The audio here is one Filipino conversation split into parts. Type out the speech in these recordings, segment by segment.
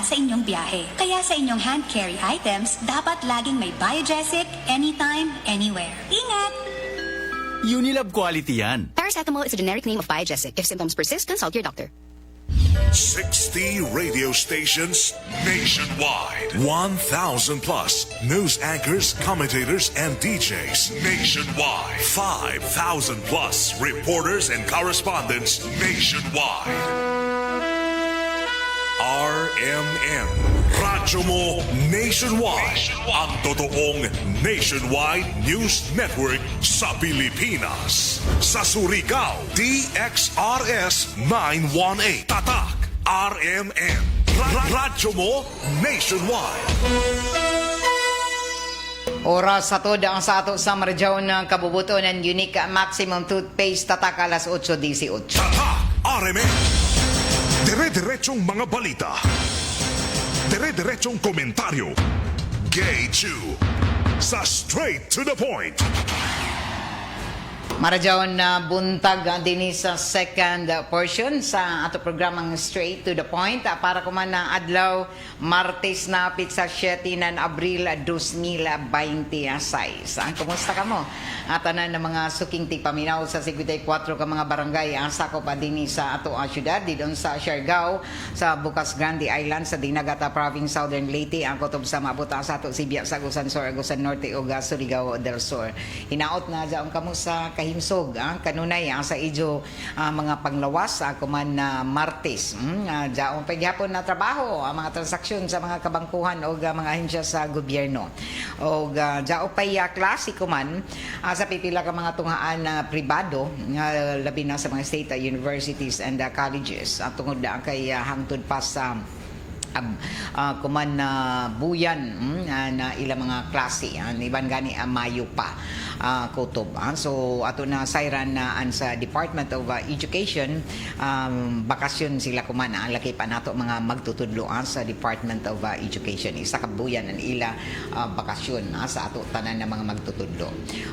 sa inyong biyahe. Kaya sa inyong hand carry items, dapat laging may Biogesic, anytime, anywhere. Ingat! Unilab quality yan. Paracetamol is a generic name of Biogesic. If symptoms persist, consult your doctor. 60 radio stations nationwide. 1,000 plus news anchors, commentators, and DJs nationwide. 5,000 plus reporters and correspondents nationwide. RMN. Radyo mo nationwide. Ang totoong nationwide news network sa Pilipinas. Sa Surigao, DXRS 918. Tatak, RMN. Radyo mo nationwide. Oras sa to ang sa ato sa Marjaw ng kabubuto ng Unique Maximum Toothpaste Tatak alas 8:18. Tatak, RMN. Dire-diretsong mga balita. Dire-diretsong komentaryo. Gay Chew. Sa straight to the point. Marjaon na buntag din sa second portion sa ato programang Straight to the Point para kuman na adlaw Martes na pit sa 7 ng Abril 2026. Kumusta ka mo? Tanan ng mga suking tigpaminaw sa 54 ka mga barangay ang sakop din sa ato syudad didon sa Siargao sa Bukas Grande Island sa Dinagata Province Southern Leyte ang kutob sa mabuta sa ato Sibia sa Agusan Sur Agusan Norte ug Surigao del Sur. Hinaot na jaon kamo sa himsog kanunay sa ijo mga panglawas kuman na Martes jaon paghapon na trabaho ang mga transaksyon sa mga kabangkuhan o mga ahensya sa gobyerno o jaon pay klase kuman sa pipila ka mga tunghaan na pribado labi na sa mga state universities and colleges tungod na kay hangtod pa sa kuman na buyan na ilang mga klase iban gani Mayo pa kutob so ato na sayran na sa Department of Education bakasyon sila kuman laki pa nato mga magtutudlo sa Department of Education isa ka buyan ang ila bakasyon sa ato tanan na mga magtutudlo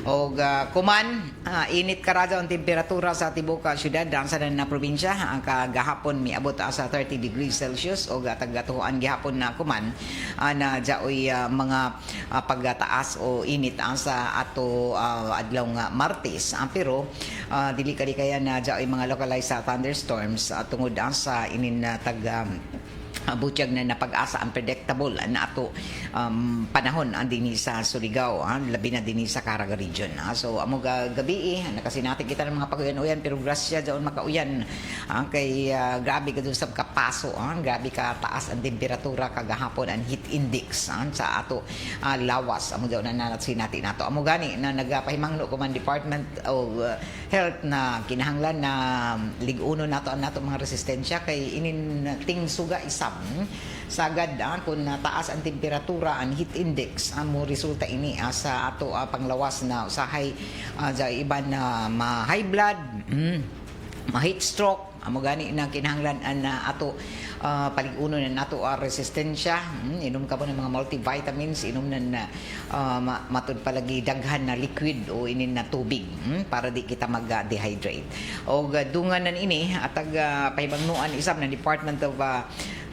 og kuman init karada ang temperatura sa tibuok syudad sa na probinsya ang kagahapon miabot sa 30 degrees Celsius og tagatuan gihapon na kuman na jaoy mga pagtaas o init sa ato adlaw nga Martes pero dili kaya na jaoy mga localized thunderstorms tungod sa inin tag butyag na napag-asa unpredictable na ato panahon din sa Surigao labi na din sa Caraga region so amo gabi nakasinati kita ng mga pag-uyan pero grasya daon makauyan kay grabe ka dun sa kapaso grabe ka taas ang temperatura kagahapon ang heat index sa ato lawas amo daw na sinati nato amo gani na nagapahimangno ko man Department of Health na kinahanglan na liguno nato ang nato mga resistensya kay inin ting suga isam sagad kung taas ang temperatura ang heat index mo resulta ini sa ato panglawas na usahay iban na ma-high blood ma-heat stroke amo gani na kinahanglan na ato paliguno na nato resistensya inom ka po ng mga multivitamins inom na matud palagi daghan na liquid o inin na tubig para di kita mag-dehydrate o dungan nan ini atag pahibangnuan isab na Department of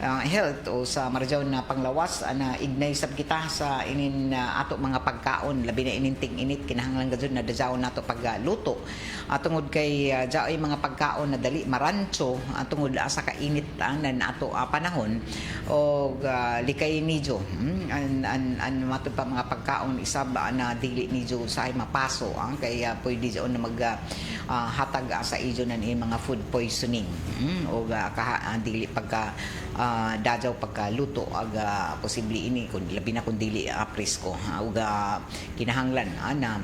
Health o sa Marjaw na panglawas na ignay sab kita sa inin ato mga pagkaon labi na ininting init kinahanglan gud na dajaw nato pagluto tungod kay jaoy mga pagkaon na dali marancho tungod sa kainit na ato panahon o likay nidyo an matud pa mga pagkaon isab na dili nidyo sa mapaso kaya pwede diyon na mag hatag sa ijo na mga food poisoning o dili pagka dajaw pagkaluto aga posible ini kun labi na kun dili presko ug kinahanglan na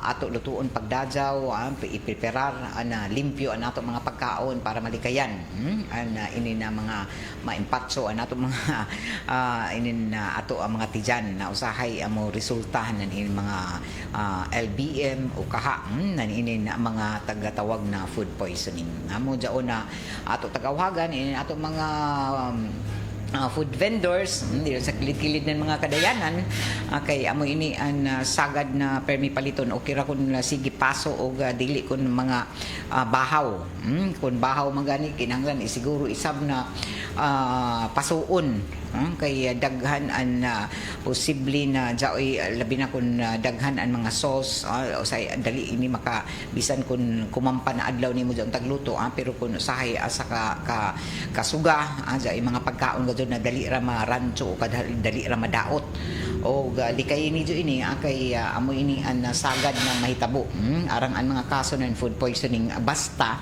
ato lutuon pagdajaw ipreparar na limpyo ang ato mga pagkaon para malikayan ini na mga maimpatso ang ato mga inin ato ang mga tijan na usahay mo resultahan ng mga LBM o kaha nan ini na mga tagatawag na food poisoning amo jaon na ato tagawagan ini ato mga food vendors dito sa kilid-kilid ng mga kadayanan, kay amo ini ang sagad na permi paliton o kira kun sige paso o dili kun mga bahaw. Kun bahaw magani kinahanglan siguro isab na pasuon. Kay daghan an posible na jaoy labi na kun daghan an mga sauce o say dali ini maka bisan kun kumampa na adlaw nimo jang tagluto pero kun usahay asa ka kasuga jay mga pagkaon gadto na dali ra marancho o dali ra madaot o likay ni jo ini kay amo ini an sagad na mahitabo arang an mga kaso ng food poisoning basta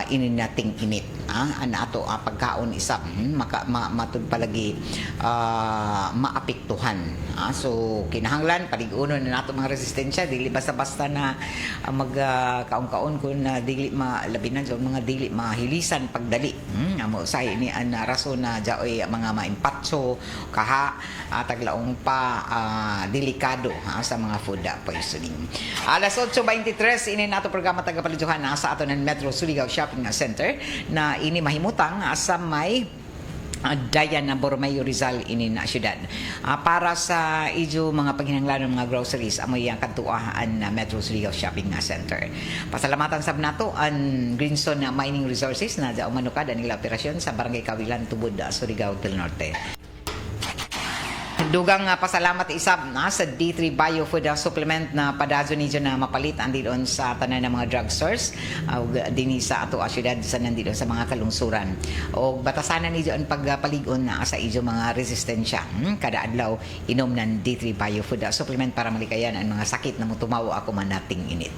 ini nating init an ato pagkaon isap matud palagi maapektuhan. So kinahanglan paligunon na nato mga resistensya dili basta-basta na kaon-kaon kun dili labi na jud mga dili mahilisan pagdali. Amo say ni an rason na jaoy mga maimpatso kaha taglaong pa delikado sa mga food poisoning. Alas 8:23 ini nato programa tagapaliduhan sa ato ng Metro Surigao Shopping Center na ini mahimutang sa may Dayan na Borromeo Rizal ini na syudad. Para sa ijo mga paghinanglan ng mga groceries amoy ang katuahan na Metro Surigao Shopping Center. Pasalamatan sab nato ang Greenstone Mining Resources na daw manukad ang ilang operasyon sa Barangay Kawilan Tubod, Surigao del Norte. Dugang pasalamat isab sa D3 Bio Food Supplement na padazo ni na mapalit andi doon sa tanan ng mga drugstores dinhi sa ato syudad sa nandido sa mga kalungsuran o batasanan ni ang pagpaligon sa ijo mga resistensya kada adlaw inom ng D3 Bio Food Supplement para malikayan ang mga sakit na mutumawo ako man nating init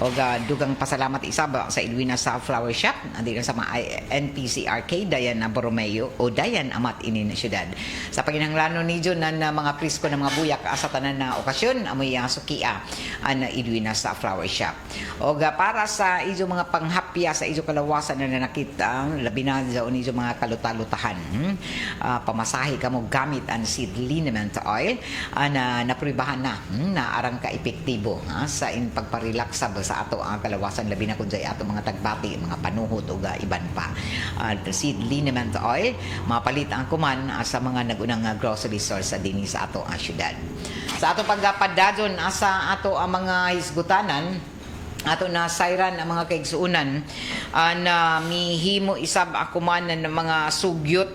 o dugang pasalamat isab sa Edwina sa Flower Shop andi sa mga NPC Arcade Dayan na Borromeo o Dayan Amat ini na syudad sa paginanglanon ni na mga prisko ng mga buyak sa tanan na okasyon amoy sukia an Edwina sa Flower Shop o para sa ijo mga panghapya sa ijo kalawasan na nakita labi na sa ijo mga kalutalutahan pamasahe kamo gamit ang seed liniment oil na napribahan na arang ka epektibo sa in pagparelax sa ato ang kalawasan labi na kun jay ato mga tagbati mga panuhot o iban pa seed liniment oil mapalit ang kuman sa mga nagunang grocery store sa dinhi sa ato ang syudad. Sa ato pagpadadon sa ato ang mga hisgutanan ato na sayran ang mga kaigsuunan na mihimo isab akuman ng mga sugyot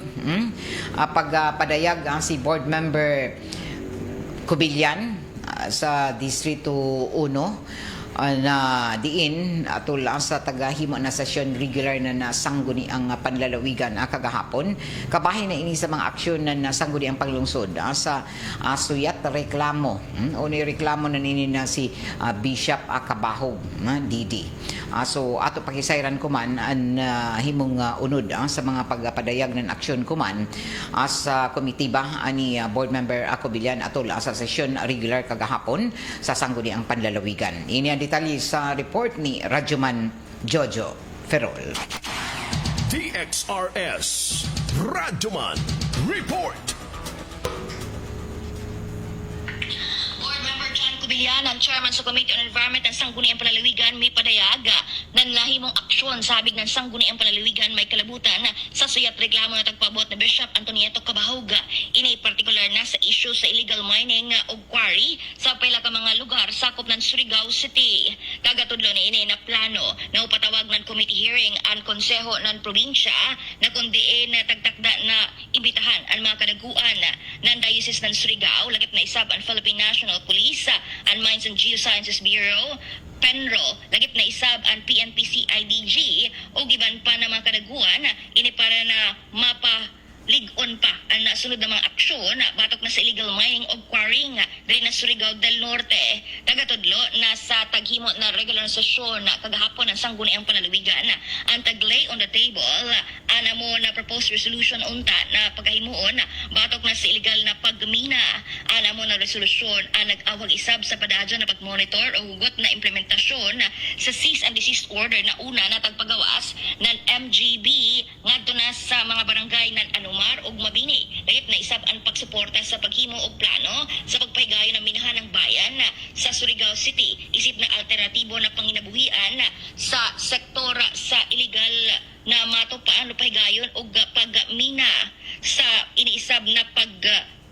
pagpadayag si board member Kubilyan sa Distrito 1 na diin atul sa tagahimo na sesyon regular na sangguni ang panlalawigan kagahapon kabahin na ini sa mga aksyon na sangguni ang paglungsod sa suyat reklamo o ni reklamo na nini na si Bishop Kabahog Didi so ato pakisayran kuman ang himong unod sa mga pagpadayag ng aksyon kuman sa komitiba ani board member Kubilyan atul sa sesyon regular kagahapon sa sangguni ang panlalawigan ini detalye sa report ni Radyoman Jojo Ferrol. DXRS Radyoman Report. Board Member John Kubilyan, ang chairman sa Committee on Environment at Sangguniang Panlalawigan, may padayaga ng lahimong aksyon sa habig ng Sangguniang Panlalawigan may kalabutan sa suyat reklamo na tagpabot na Bishop Antonieto Cabahog. Inay particular na sa issue sa illegal mining o quarry sa pila ka mga lugar sakop ng Surigao City. Kagatudlo ni inay na plano na upatawag ng committee hearing ang konseho ng probinsya na kundiin na tagtakda na imbitahan ang mga kadaguan ng Diocese ng Surigao, lagip na isab ang Philippine National Police, ang Mines and Geosciences Bureau, Penro, lagip na isab ang PNPC IDG o giban pa na mga kadaguan ini para na ligon pa ang nasunod na mga aksyon batok na sa illegal mining o quarrying diri na Surigao del Norte. Tagatudlo na sa taghimo na regular sesyon kagahapon ng Sangguniang Panlalawigan ang taglay on the table ana mo na proposed resolution unta na paghimuon batok na sa illegal na pagmina ana mo na resolusyon ang nag-awag isab sa padadyo na pagmonitor o hugot na implementasyon sa cease and desist order na una na tagpagawas ng MGB ngadto na sa mga barangay ng Anumar ug Mabini. Dahil na isab ang pagsuporta sa paghimo og plano sa pagpahigayon ng minahan ng bayan sa Surigao City isip na alternatibo na panginabuhian sa sektora sa illegal na matupaan o pahigayon og pagmina sa iniisab na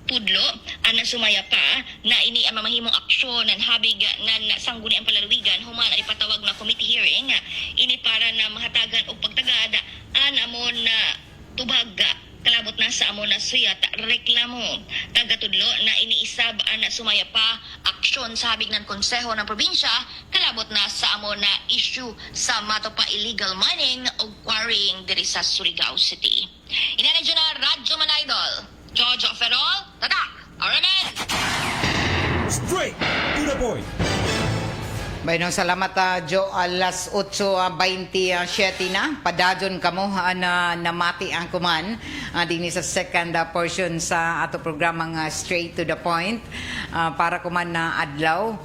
tudlo ana sumaya pa na ini ang mamahimong aksyon ng habig na sangguniang palalawigan human ay patawag na committee hearing ini para na mahatagan og pagtagad an amon na tubag kalabot na sa amon na suyat reklamo tagatudlo na iniisab ana sumaya pa aksyon sa habig ng konseho ng probinsya kalabot na sa amon na issue sa mato pa illegal mining o quarrying diri sa Surigao City. Inanadyo na Radyo Man Idol Jojo Ferrol, tatak! RMN! Straight to the point. Bueno, salamat Jo. Alas 8:27 na. Padadyon kamo na namati ang kuman din sa second portion sa ato programang Straight to the Point para kuman na adlaw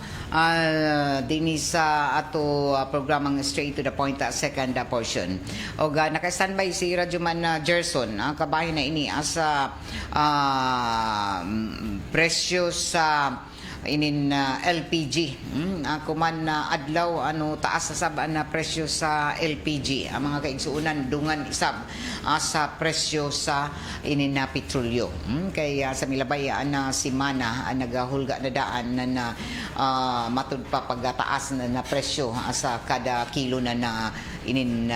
din sa ato programang Straight to the Point second portion. O naka-standby si Radyoman Gerson kabahin na ini sa presyo sa inin LPG. Ako man adlaw taas sa sab na presyo sa LPG. Ang mga kaigsuunan dungan isab sa presyo sa inin na petrolyo. Kaya sa milabay na simana nagahulga na daan na matud pa pagtaas na presyo sa kada kilo na inin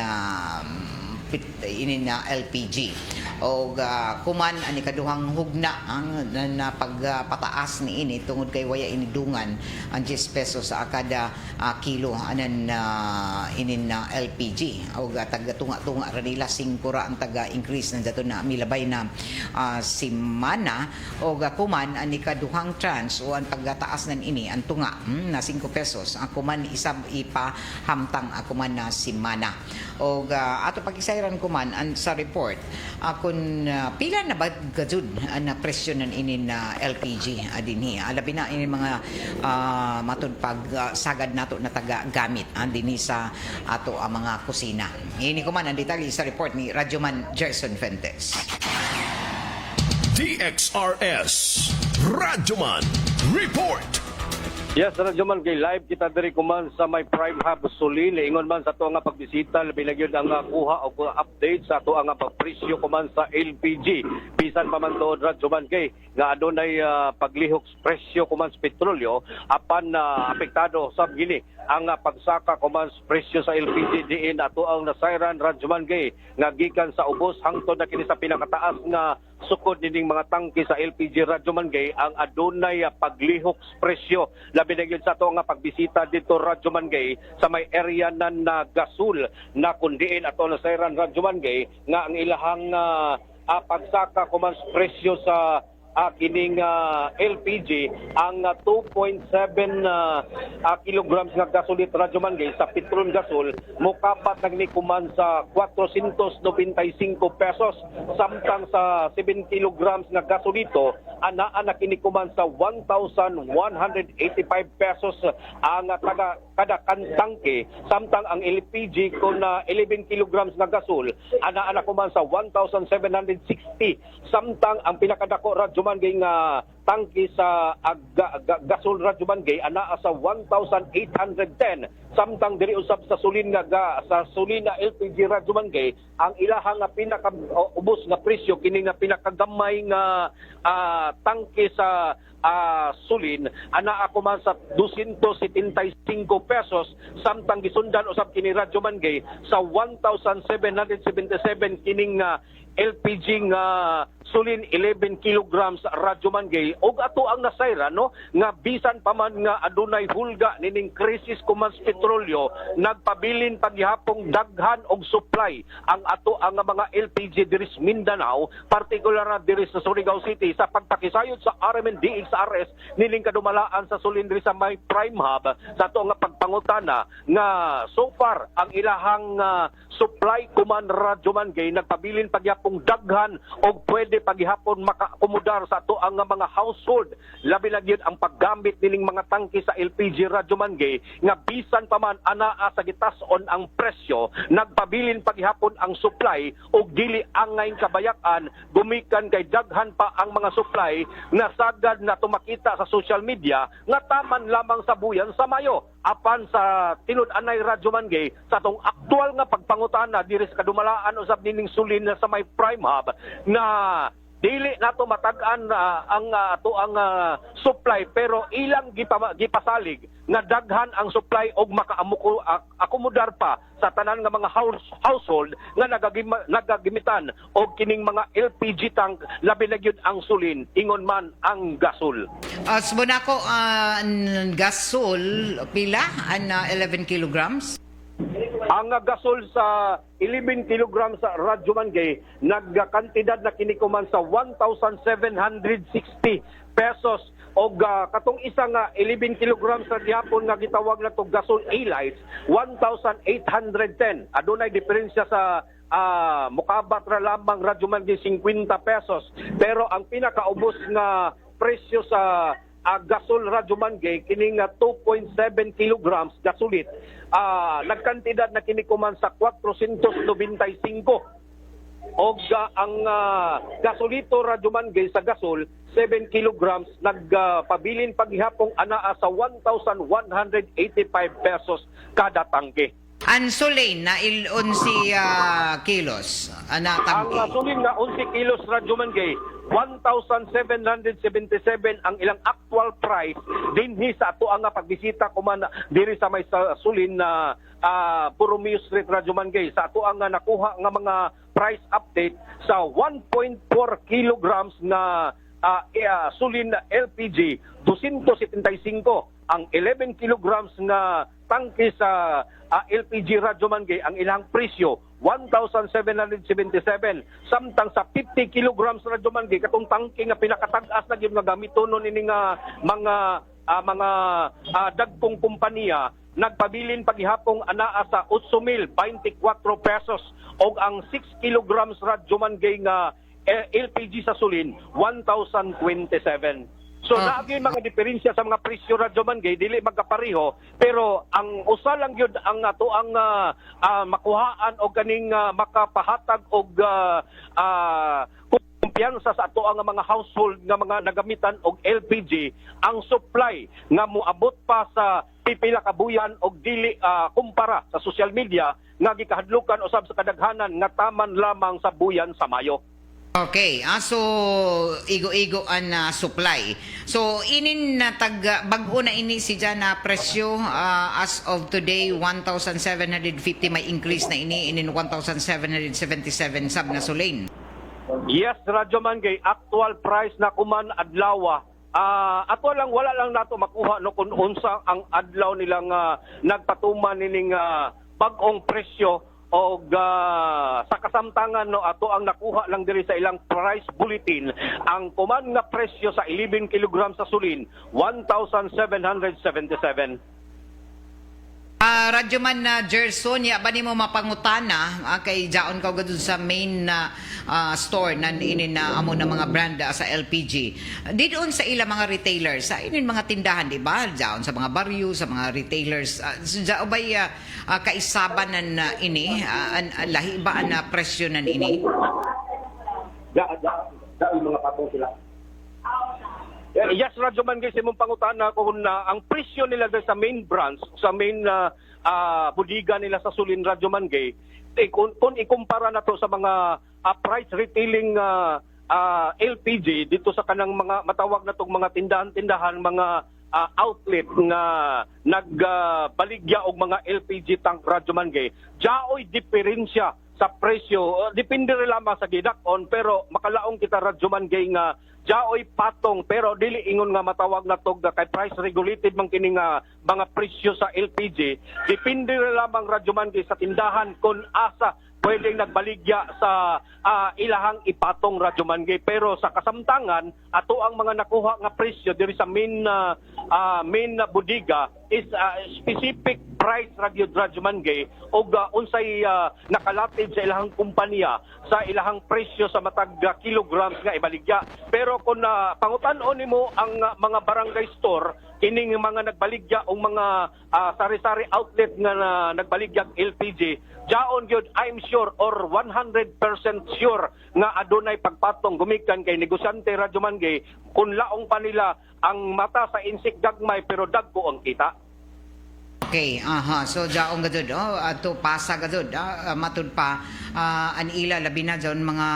LPG. O kuman ani kaduhang hugna ang na pagpataas ni ini tungod kay waya ini dungan ang 10 pesos sa kada kilo anan inin na LPG. O taga-tunga-tunga ra nila 5 ra ang taga-increase na dato na milabay na simana. O kuman ani kaduhang trans o ang pagtaas nan ini ang tunga na 5 pesos. Ako man isab ipahamtang ako man na simana. O ato pag-isayran kuman sa report kun pila na ba gajud na presyo nan ini na LPG dinhi alabi na ini mga matud pag sagad nato na taga gamit dinhi sa ato ang mga kusina. Ini ko man ang detalye sa report ni Radyoman Gerson Fuentes. DXRS Radyoman Report. Yes, Radyoman kay live kita diri kuman sa may Prime Hub Sulin. Ingon man sa ato nga pagbisita labi na gyud ang kuha o update sa ato nga pagpresyo kuman sa LPG. Bisan pa man tuod Radyoman kay nga adunay paglihok presyo kuman sa petrolyo apan apektado sab gini ang pagsaka kuman sa presyo sa LPG diin ato ang nasayran Radyoman kay nga gikan sa ubos hangtod na kini sa pinakataas nga sukod nining mga tangke sa LPG Radyoman kay ang adunay paglihok presyo labi na gyud sa ato nga pagbisita dito Radyoman kay sa may area na gasul na kundiin ato nasayran Radyoman kay nga ang ilahang pagsaka kuman sa presyo sa kining LPG ang 2.7 kilograms nga gasolit Radyoman kay sa Petron Gasol mokapat nagnikuman sa 495 pesos samtang sa 7 kilograms nga gasolito anaa na kinikuman sa 1,185 pesos ang kada kantangke samtang ang LPG kun 11 kilograms nga gasol anaa na kuman sa 1,760 samtang ang pinakadako Radyoman gay nga tangke sa gasol Radyoman gay anaa sa 1,810 samtang diri usab sa sulin nga sa sulin na LPG Radyoman gay ang ilahang nga pinakaubos nga presyo kini nga pinakagamay nga tangke sa sulin anaa ko man sa 275 pesos samtang gisundan usab kini Radyoman gay sa 1,777 kining LPG nga sulin 11 kilograms Radyoman gay og ato ang nasayra no nga bisan pa man nga adunay hulga nining krisis kuman sa petrolyo nagpabilin paghihapong daghan og supply ang ato ang mga LPG diri sa Mindanao partikular na diri sa Surigao City sa pagpakisayod sa RMN DXRS nining kadumalaan sa sulin diri sa may Prime Hub sa ato nga pagpangutana nga so far ang ilahang supply kuman Radyoman gay nagpabilin paghihapong daghan og pwede paghihapon makaakomodar sa ato ang mga household labi na gyud ang paggamit nining mga tangke sa LPG Radyoman gay nga bisan pa man anaa sa gitas-on ang presyo nagpabilin paghihapon ang supply og dili angay kabayak-an gumikan kay daghan pa ang mga supply na sagad na tumakita sa social media nga taman lamang sa buyan sa Mayo apan sa tinud-anay Radyoman gay sa atong aktual nga pagpangutana diri sa kadumalaan usab nining sulin sa may Prime Hub na dili nato matag-an ang ato ang supply, pero ilang gipasalig nga daghan ang supply og maka-akomodar pa sa tanan nga mga household nga nagagimitan og kining mga LPG tank, labi na gyud ang sulin ingon man ang gasol. Sbonako, gasol, pila? 11 kilograms? Ang gasol sa 11 kilograms sa Radyo Mangay, nagkantidad na kinikuman sa 1,760 pesos. O katong isang 11 kilograms sa gihapon nga gitawag na to gasol A-Lights, 1,810. Adunay diferensya sa mukabat ra lamang Radyo Mangay 50 pesos. Pero ang pinakaubos nga presyo sa gasol Radyo Mangay kining 2.7 kilograms gasulit, nagkantidad na kinikuman sa 495. Og ang gasolito Radyo Mangay sa gasol 7 kilograms nagpabilin paghihapong anaa sa 1,185 pesos kada tangke. Ang sulin na 11 kilos na Ang tangke. sulin nga 11 kilos Radyo Mangay, 1,777 ang ilang actual price dinhi sa ato ang pagbisita kuman diri sa may sulin na Borromeo Street Radyo Mangay. Sa ato ang nakuha nga mga price update sa 1.4 kilograms na sulin na LPG 275. Ang 11 kilograms na tangke sa LPG Radyo Mangay, ang ilang presyo 1,777. Samtang sa 50 kilograms Radyo Mangay, katong tangke nga pinakatag-as na gyud nga gamiton ni nga mga dagkong kompanya, nagpabilin paghihapong anaa sa 8,024 pesos. Og ang 6 kilograms Radyo Mangay nga LPG sa sulin 1,027. So naagay mga diferensya sa mga presyo Radyo Mangay, dili magkapareho, pero ang usa lang gyud ang ato ang makuhaan o kaning makapahatag og kumpiyansa sa ato ang mga household nga mga nagamitan og LPG, ang supply nga moabot pa sa pipila ka buyan og dili kumpara sa social media nga gikahadlukan usab sa kadaghanan nga taman lamang sa buyan sa Mayo. Okay, so igo-igo ang supply. So inin na bag-o na ini si dyan na presyo as of today 1,750, may increase na inin 1,777 sab na sulin. Yes, Radyo Mangay, actual price na kuman adlaw. Ato lang wala lang nato makuha no kung unsa ang adlaw nilang nagpatuman nining bag-ong presyo. O sa kasamtangan no ato ang nakuha lang diri sa ilang price bulletin, ang kuman nga presyo sa 11 kilograms sa sulin 1,777. Radyo man na Gerson, ya ba nimo mapangutana kay jaon ka gud sa main store nan inin na amo na mga brand sa LPG. Didon sa ila mga retailers, sa inin mga tindahan, di ba? Jaon sa mga baryo, sa mga retailers, jao bay kaisaban nan ini lahi ba ang presyo nan ini? Mga patong sila. Yes, Radyo Mangay, sa imong pangutana kung ang presyo nila sa main branch, sa main budiga nila sa sulin Radyo Mangay, kung ikumpara na to sa mga price retailing LPG dito sa kanang mga matawag na tong mga tindahan-tindahan, mga outlet nga nagbaligya og mga LPG tank Radyo Mangay, jaoy diferensya sa presyo. Depende rin lamang sa gidakon, pero makalaong kita Radyo Mangay nga jaoy patong, pero dili ingon nga matawag na tog kay price regulated man kini nga mga presyo sa LPG. Depende rin lamang Radyo Mangay sa tindahan kung asa pwedeng nagbaligya sa ilahang ipatong Radyo Mangay. Pero sa kasamtangan, ato ang mga nakuha nga presyo diri sa main budiga is specific price Radyo Mangay o unsay nakalatid sa ilahang kumpanya sa ilahang presyo sa matag kilograms nga ibaligya. Pero kung pangutan-on nimo ang mga barangay store, kining mga nagbaligya o mga sari-sari outlet nga nagbaligya LPG, jaon gyud I'm sure or 100% sure nga adunay pagpatong gumikan kay negosyante Radyo Mangay kung laong pa nila ang mata sa insik gagmay pero dagko ang kita. Okay, so jaong gadud ato pasa gadud matud pa an ila labi na jon mga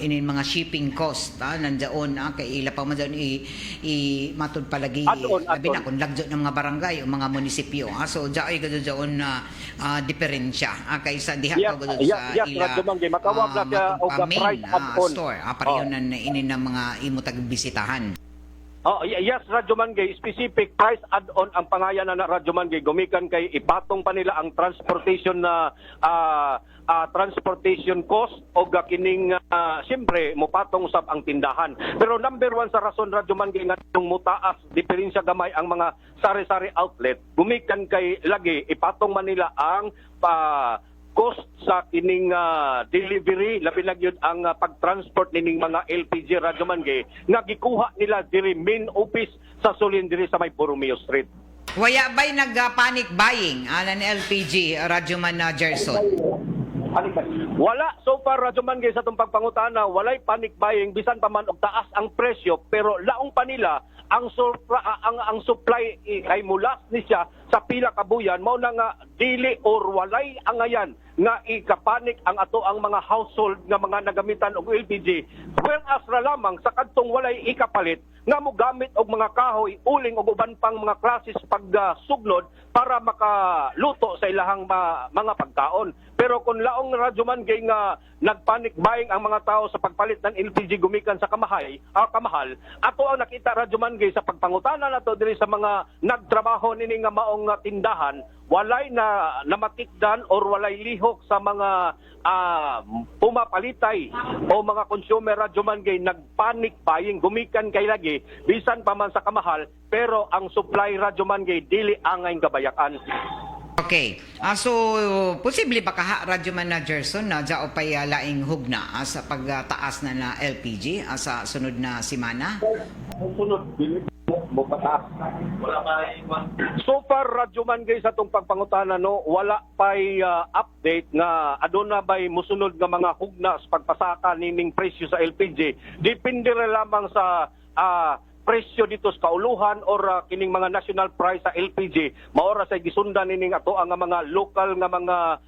inin mga shipping cost nandiyon kay ila pa man jon i matud palagi labi na kun lagjo ng mga barangay o mga munisipyo so jaoy gadud jon diferensya kaysa diha ka gadud sa ila makawag na siya og price add-on store parehonan inin ng mga imutag bisitahan. Yes, Radyo Mangay, specific price add-on ang pangayanan na Radyo Mangay. Gumikan kay ipatong pa nila ang transportation na transportation cost o kining siyempre mupatong usab ang tindahan. Pero number one sa rason Radyo Mangay nga nung mutaas diferensya gamay ang mga sari-sari outlet, gumikan kay lagi ipatong man nila ang cost sa kining delivery labi na gyud ang pagtransport nining mga LPG Radyo Mangay nga gikuha nila diri main office sa Sulin diri sa may Borromeo Street. Waya ba'y nag-panic buying anan LPG Radyo Gerson? Wala so far Radyo Mangay sa itong pagpangutana, walay panic buying bisan pa man og taas ang presyo pero laong pa nila ang supply ay mulas ni siya sa pila ka buyan mao na nga dili or walay angayan nga ikapanik ang ato ang mga household nga mga nagamitan og LPG whereas ra lamang sa kadtong walay ikapalit nga mogamit og mga kahoy uling og uban pang mga klases pagsugnod para makaluto sa ilahang mga pagkaon. Pero kung laong Radyo Mangay nga nagpanic buying ang mga tao sa pagpalit ng LPG gumikan sa kamahal, ato ang nakita Radyo Mangay sa pagpangutana nato diri sa mga nagtrabaho nini nga maong tindahan, walay na namatikdan or walay lihok sa mga pumapalitay o mga consumer Radyo Mangay nagpanic buying gumikan kay lagi bisan pa man sa kamahal pero ang supply Radyo Mangay dili angay gabayakan. Okay. So posible ba ka Radyo Gerson na dao pay laing hugna sa pagtaas na LPG sa sunod na semana? Sunod mo pataas. Wala pa so far Radyo Mangay sa tong pagpangutana no wala pay update nga aduna bay musunod nga mga hugna sa pagpasaka nining presyo sa LPG. Depende ra lamang sa presyo dito sa kauluhan or kining mga national price sa LPG maora sa gisundan nining ato ang mga local nga mga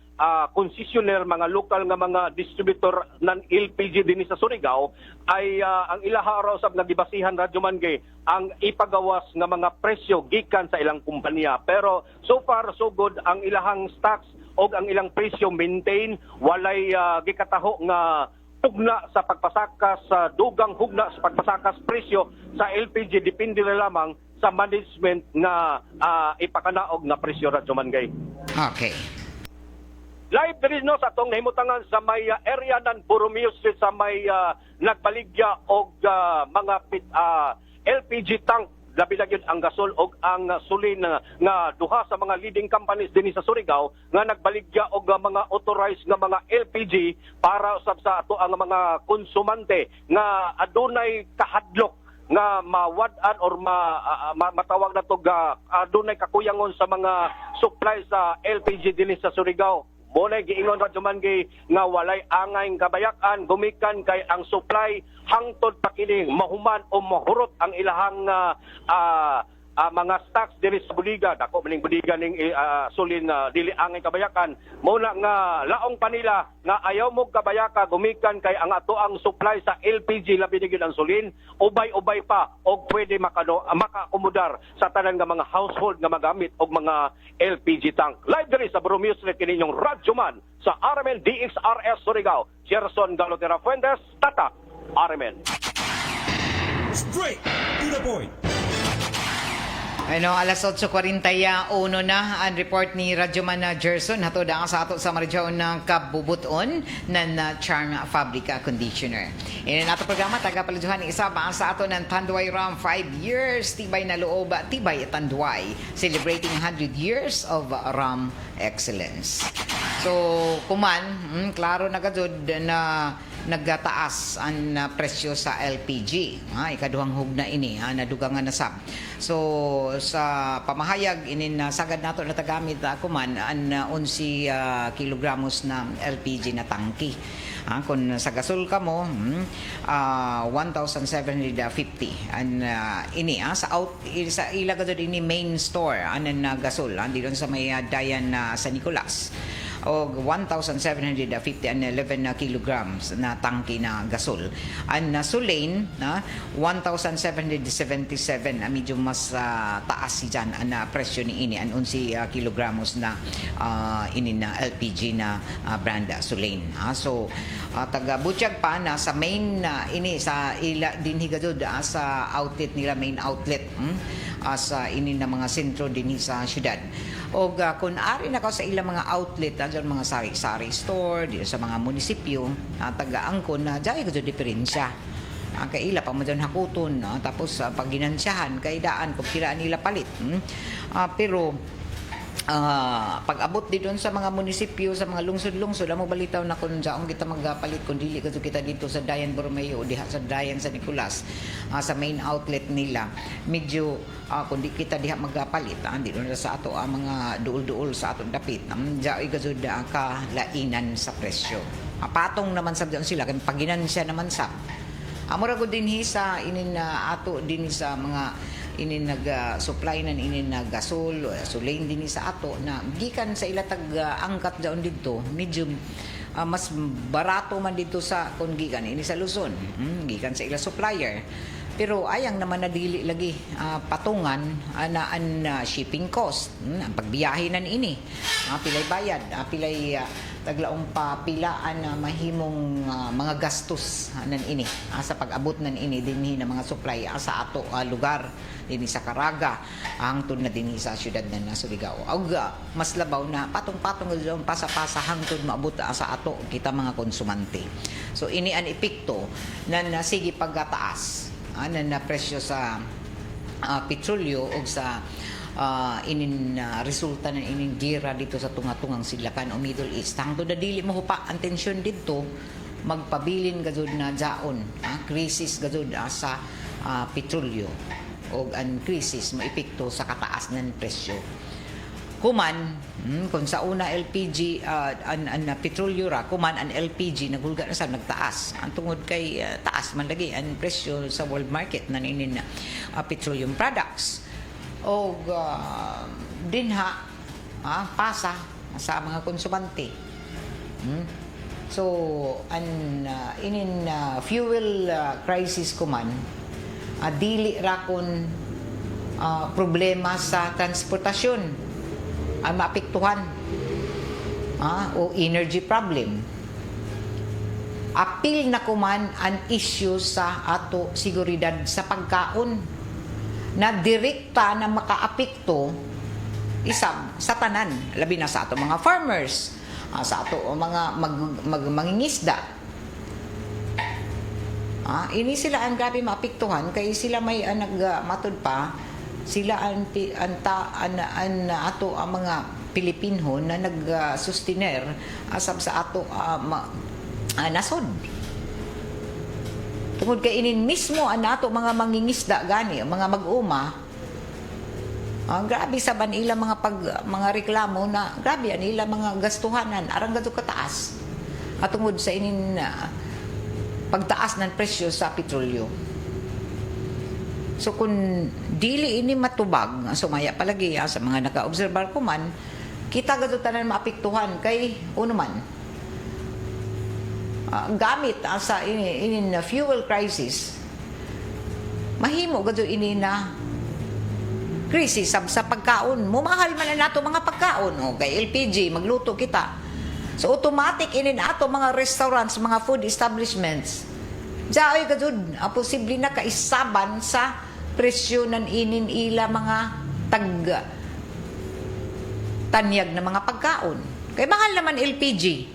concessionaire, mga local nga mga distributor ng LPG dinhi sa Surigao ay ang ilaha raw sab nga gibasihan Radyo Mangay ang ipagawas nga mga presyo gikan sa ilang kumpanya. Pero so far so good ang ilahang stocks o ang ilang presyo maintain, walay gikataho nga hugna sa pagpasakas sa dugang hugna sa pagpasakas presyo sa LPG depende lamang sa management na ipakanaog na presyo Radyo Mangay. Okay. Live diri no sa atong nahimutangan sa may area ng Borromeo Street sa may nagbaligya og mga LPG tank labi na gyud ang gasol og ang sulin nga duha sa mga leading companies dinhi sa Surigao nga nagbaligya og mga authorized nga mga LPG para usab sa ato ang mga konsumante nga adunay kahadlok nga mawad-an or matawag na to adunay kakuyangon sa mga supply sa LPG dinhi sa Surigao. Munay giingon Radyo Mangay nga walay angay kabayak-an gumikan kay ang supply hangtod pa kining mahuman o mahurot ang ilahang mga stocks diri sa buliga dako maning buliga ning sulin dili angay kabayakan muna nga laong pa nila nga ayaw mo kabayaka gumikan kay ang ato ang supply sa LPG labi na gyud ang sulin ubay-ubay pa og pwede maka-akomodar sa tanan nga mga household nga magamit og mga LPG tank. Live diri sa Borromeo Street kininyong Radyoman sa RMN DXRS Surigao. Gerson Galotera Fuentes, Tata RMN. Straight to the point. Alas 8:41 na ang report ni Radyoman Gerson hatod ang sa ato sa Marijaon ng kabubuton ng Charm Fabrica Conditioner. Inin ato programa tagapaluduhan ni isa ba sa ato ng Tanduay Ram 5 years tibay na loob tibay Tanduay celebrating 100 years of Ram excellence. So kuman klaro na gajud na nagtaas ang presyo sa LPG. Ikaduhang hugna ini nadugangan na sab. So sa pamahayag inin sagad nato na tagamit kuman ang 11 kilogramos na LPG na tangki. Kung sa gasol ka mo, 1,750 and ini sa sa ila gadud ini main store anan na gasol dito sa may Dayan sa Nicolas, o 1,750 and 11 kilograms na tangke na gasol. Ang Sulane na 1,777, medyo mas taas si dyan ang presyo ni ini ang 11 kilogramos na ini na LPG na brand Sulane. So taga Butchag pa na sa main ini sa ila din higadod sa outlet nila, main outlet sa ini na mga sentro din sa syudad. O kung ari na ka sa ilang mga outlet, dyan mga sari-sari store, dito sa mga munisipyo, taga-angkon na dyan ito diferensya. Kaila pa mo dyan hakuton, tapos pag ginansyahan, kay daan, kung kiraan nila palit. Pero pag abot dito sa mga munisipyo, sa mga lungsod-lungsod, mo balitaw na kung dyan kita magpalit, kung dili kita dito sa Dayan Borromeo, diha sa Dayan sa Nicolas, sa main outlet nila, medyo kung di kita diha magpalit, dito na sa ato mga duol-duol sa atong dapit, dyan ikasud kalainan sa presyo. Patong naman sa dyan sila, kaya paginansya naman sa amura ko din sa inin ato din sa mga inin nag-supply na inin na gasol, Sulane din sa ato na gikan sa ilatag angkat daon dito, medyo mas barato man dito sa kung gikan ini sa Luzon, gikan sa ila supplier. Pero ayang naman na dili lagi patungan na shipping cost, ang pagbiyahe nan ini, pilay bayad, pilay taglaong papilaan na mahimong mga gastos nan ini sa pag-abot nan ini dinhi na mga supply sa ato lugar dinhi sa Caraga hangtod na dinhi sa syudad na Surigao. Mas labaw na patong-patong ang pasa-pasa hangtod maabot sa ato kita mga konsumante. So ini an epekto na sige pagtaas na presyo sa petrolyo o sa inin resulta ng inin gira dito sa tunga-tungang Sidlakan o Middle East. Hangtod na dili mo hupa ang tensyon dito, magpabilin gazud na jaon, krisis gazud sa petrolyo o ang krisis maepekto sa kataas ng presyo. Kuman, kung sa una LPG, ang petrolyo ra, kuman ang LPG, naghulga na sa nagtaas. Ang tungod kay taas man lagi ang presyo sa world market na inin petroleum products. O dinha, pasa sa mga konsumante. So, ang inin fuel crisis kuman, dili ra kun problema sa transportasyon ang maapektuhan o energy problem. Apil na kuman ang issue sa ato seguridad sa pagkaon na direkta na makaapekto isab sa tanan, labi na sa ato mga farmers, sa ato mga mangingisda. Ini sila ang grabe maapektuhan kay sila may nagmatod pa sila ang ato ang mga Pilipinho na nag-sustiner asab sa ato nasod. Tungod kay inin mismo ang ato mga mangingisda gani, mga mag-uma, grabe sa banila mga reklamo na grabe nila mga gastuhanan arang gadto kataas. At tungod sa inin pagtaas ng presyo sa petrolyo. So kung dili ini matubag, sumaya palagi sa mga naka-obserbar ko man, kita gadto tanan maapektuhan kay uno man. Gamit sa inin fuel crisis, mahimo gadto ini na krisis sa pagkaon. Mumahal man na nato mga pagkaon kay LPG magluto kita. So automatic ini nato mga restaurants, mga food establishments. Diay gadud posible na kaisaban sa presyo ng inin ila mga tanyag na mga pagkaon. Kay mahal naman LPG.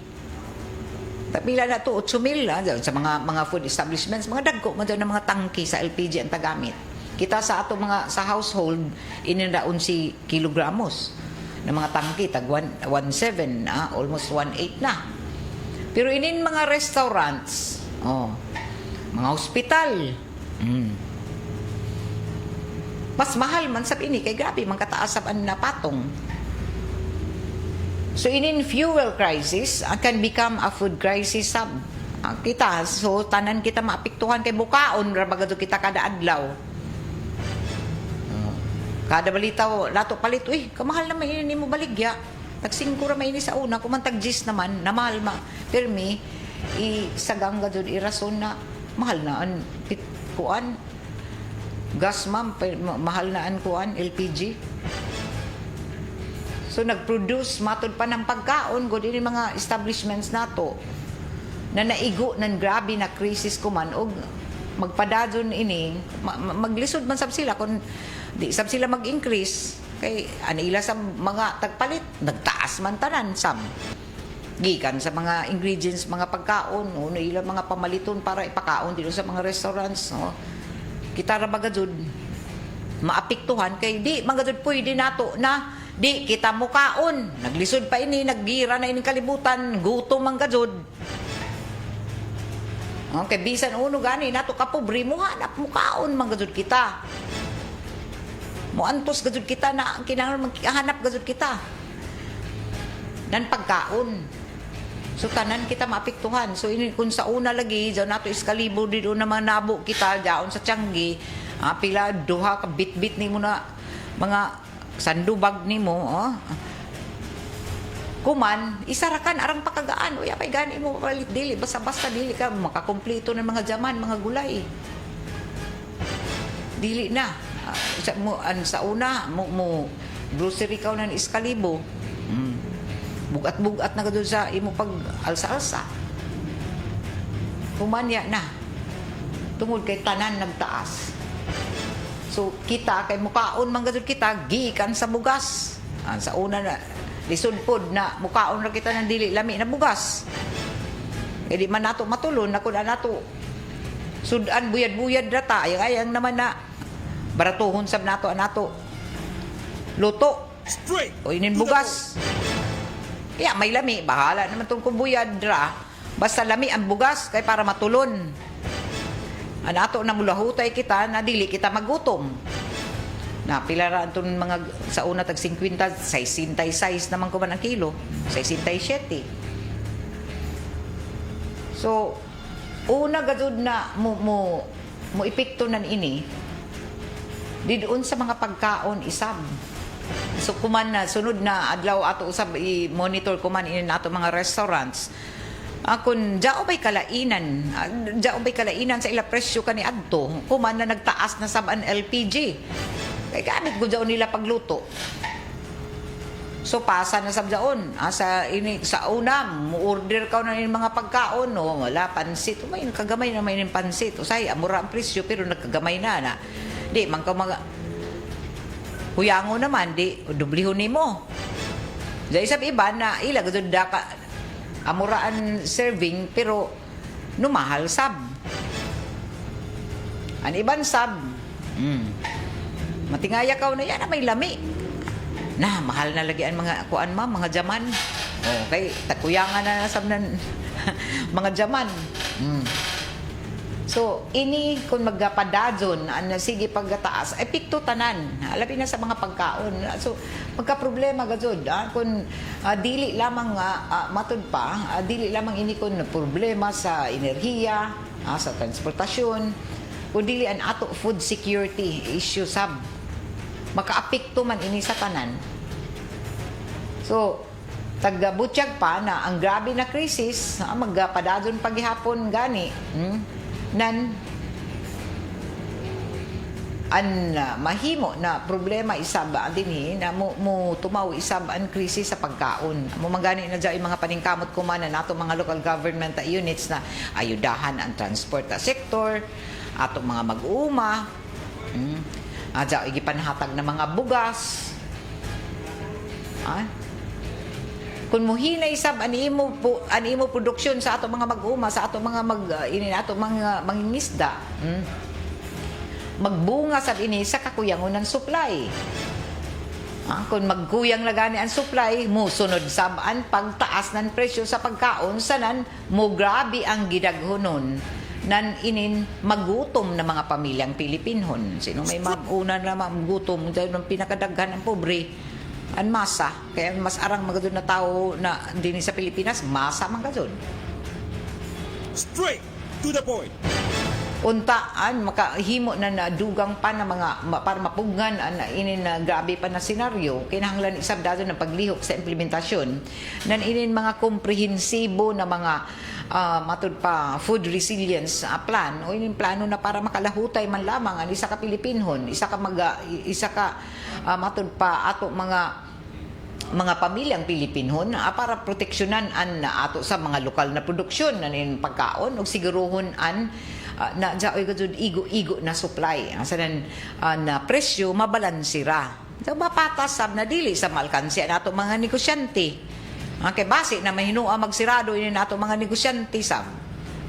Tapila na to 8,000 sa mga food establishments, mga dagko mo ng mga tangki sa LPG ang tagamit. Kita sa ato mga sa household ininraon si kilogramos ng mga tangki tag 1.7 almost 1.8 na. Pero inin mga restaurants, mga hospital, mas mahal man sab ini kay grabe man kataas sab ang napatong. So inin fuel crisis can become a food crisis sab. Kita, so tanan kita maapektuhan kay bukaon ra bagado kita kada adlaw. Kada balitaw lato palit, uy, kamahal na may ini mo baligya. Tag 5 ra may ini sa una, kumantag 10 naman, na mahal ma. Permi isagang gadud irason na mahal na an kuan. Gas ma'am, mahal na an kuan LPG. So nag-produce matod pa ng pagkaon gud ini mga establishments nato. Na naigo ng grabe na krisis kuman og magpadadon ini maglisod man sab sila kung di sab sila mag-increase kay anila sa mga tagpalit nagtaas man tanan sab gikan sa mga ingredients mga pagkaon o ilang mga pamaliton para ipakaon dito sa mga restaurants no kita ra bagajud maapektuhan kay di magajud pwede nato na di kita mukaon naglisod pa ini naggira na ini kalibutan gutom man gajud. Okay, bisan uno gani nato ka pobre mo hanap mo kaon man gajud kita. Mo antos gajud kita na kinahanglan maghanap gajud kita. Nan pagkaon. So tanan kita maapektuhan. So ini kun sa una lagi jaw nato iskalibo dito na mga nabo kita jaon sa Tianggi. Pila duha ka bit-bit nimo na mga sandubag nimo, kuman, isarakan arang pakagaan. Uy, apay gani mo palit dili. Basta-basta dili ka makakumpleto ng mga jaman, mga gulay. Dili na. Sa una, mo grocery ka ng iskalibo. Bugat-bugat na ka doon sa imo pag alsa-alsa. Kumanya na. Tungod kay tanan nagtaas. So, kita, kay mukaon man gadud kita, gikan sa bugas. Sa una na, lisod pod na mukaon ra kita ng dili lami na bugas. E di man nato matulon na kun nato sudan buyad-buyad rata ayang naman na baratuhon sab nato luto o inin bugas. Kaya may lami bahala naman tong kubuyad ra basta lami ang bugas kay para matulon. Anato na mulahutay kita na dili kita magutom. Na pilaraan itong mga sa una tag 50, 66 naman ko man ang kilo. 67. So, una gadud na mo epekto nan ini didoon sa mga pagkaon isab. So, kuman na sunod na adlaw ato usab i-monitor kuman ini nato mga restaurants. Kung diao bay kalainan sa ila presyo kani adto, kuman na nagtaas na sab ang LPG. Kaya gamit ko dyan nila pagluto. So, pasa na sabdaon. Sa una, mu-order ka na yung mga pagkaon. No? Wala, pansit. May kagamay na may pansit. O say, amura ang presyo, pero nagkagamay na. Di, man ka mga huyango naman, di, dublihon ni mo. Dahil sa iba na, ilag, amura ang serving, pero numahal sab. Ang iban sab, matingaya ka na yan, may lami. Na, mahal na lagi ang mga kuan mga jaman. Okay, takuyangan na nasab ng mga jaman. So, ini kung magpapadadyon, sige pagkataas, ay pikto tanan. Alabi na sa mga pagkaon. So, magka-problema gajod. Kung dili lamang matud pa, dili lamang ini kung problema sa enerhiya, sa transportasyon, kung dili an ato food security issue sab makaapekto man ini sa tanan. So, taga-butyag pa na ang grabe na krisis, magpadadon paghihapon gani, nan mahimo na problema isab dinhi na mo tumaw isab ang krisis sa pagkaon. Mo magani na dyan yung mga paningkamot kuman na nato mga local government units na ayudahan ang transport sector, ato mga mag-uuma, Adya, igipanhatag na mga bugas. Kung muhinay sab animo produksyon sa ato mga mag-uma, sa ato mga mga mangingisda, magbunga sad ini sa kakuyangon ng supply. Kung magkuyang na gani ang supply, musunod sab ang pagtaas ng presyo sa pagkaon, sanan mo grabe ang gidaghonon nan inin magutom na mga pamilyang Pilipinhon. Sino may mag-una na magutom, dahil ng pinakadaghan ng pobre, ang masa. Kaya mas arang magadun na tao na din sa Pilipinas, masa man gadun. Straight to the point. Untaan makahimo na dugang pa na para mapugnan na inin na grabe pa na senaryo kinahanglan isab dato ng paglihok sa implementasyon nan inin mga komprehensibo na mga matud pa food resilience plan o inin plano na para makalahutay man lamang ang isa ka Pilipinhon isa ka matud pa ato mga pamilyang Pilipinhon para proteksyonan an ato sa mga lokal na produksyon nanin pagkaon ug siguruhon an na jaoy gud igo na supply asanan na presyo mabalansira so mapatas sab na dili sa malkansi nato mga negosyante kay base na mahinua magsirado ini nato mga negosyante sab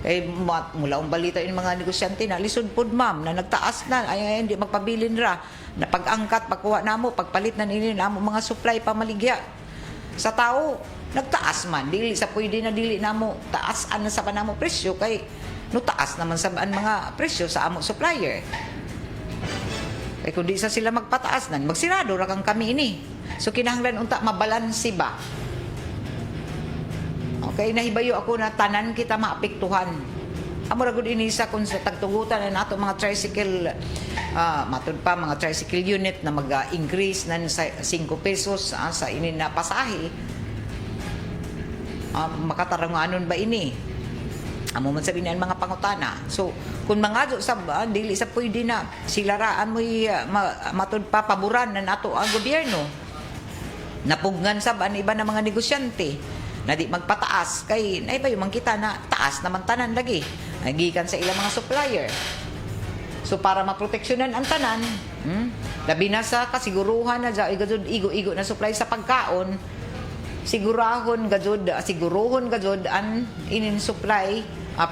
kay mula ang balita ini mga negosyante na lisod pud ma'am na nagtaas na ay hindi magpabilin ra na pag-angkat pagkuha namo pagpalit na nini namo mga supply pamaligya sa tao nagtaas man dili sa pwede na dili namo taas an sa panamo presyo kay no taas naman sa mga presyo sa amo supplier kay kundi sa sila magpataas nan magsirado ra kang kami ini so kinahanglan unta mabalansi ba okay nahibayo ako na tanan kita maapektuhan amo ra gud ini sa kung sa tagtugutan na nato mga tricycle matud pa mga tricycle unit na mag-increase nan sa 5 pesos sa ini na pasahe makataranganon ba ini amo man sabihin ang mga pangutana so kung mga sa dili sa pwede na sila ra amoy matud pa paboran na nato ang gobyerno napugnan sa iba na mga negosyante na di magpataas kay naibayo man kita na taas naman tanan lagi nagikan sa ilang mga supplier so para maproteksyonan ang tanan labi na sa kasiguruhan na igo na supply sa pagkaon sigurohon gajud an inin supply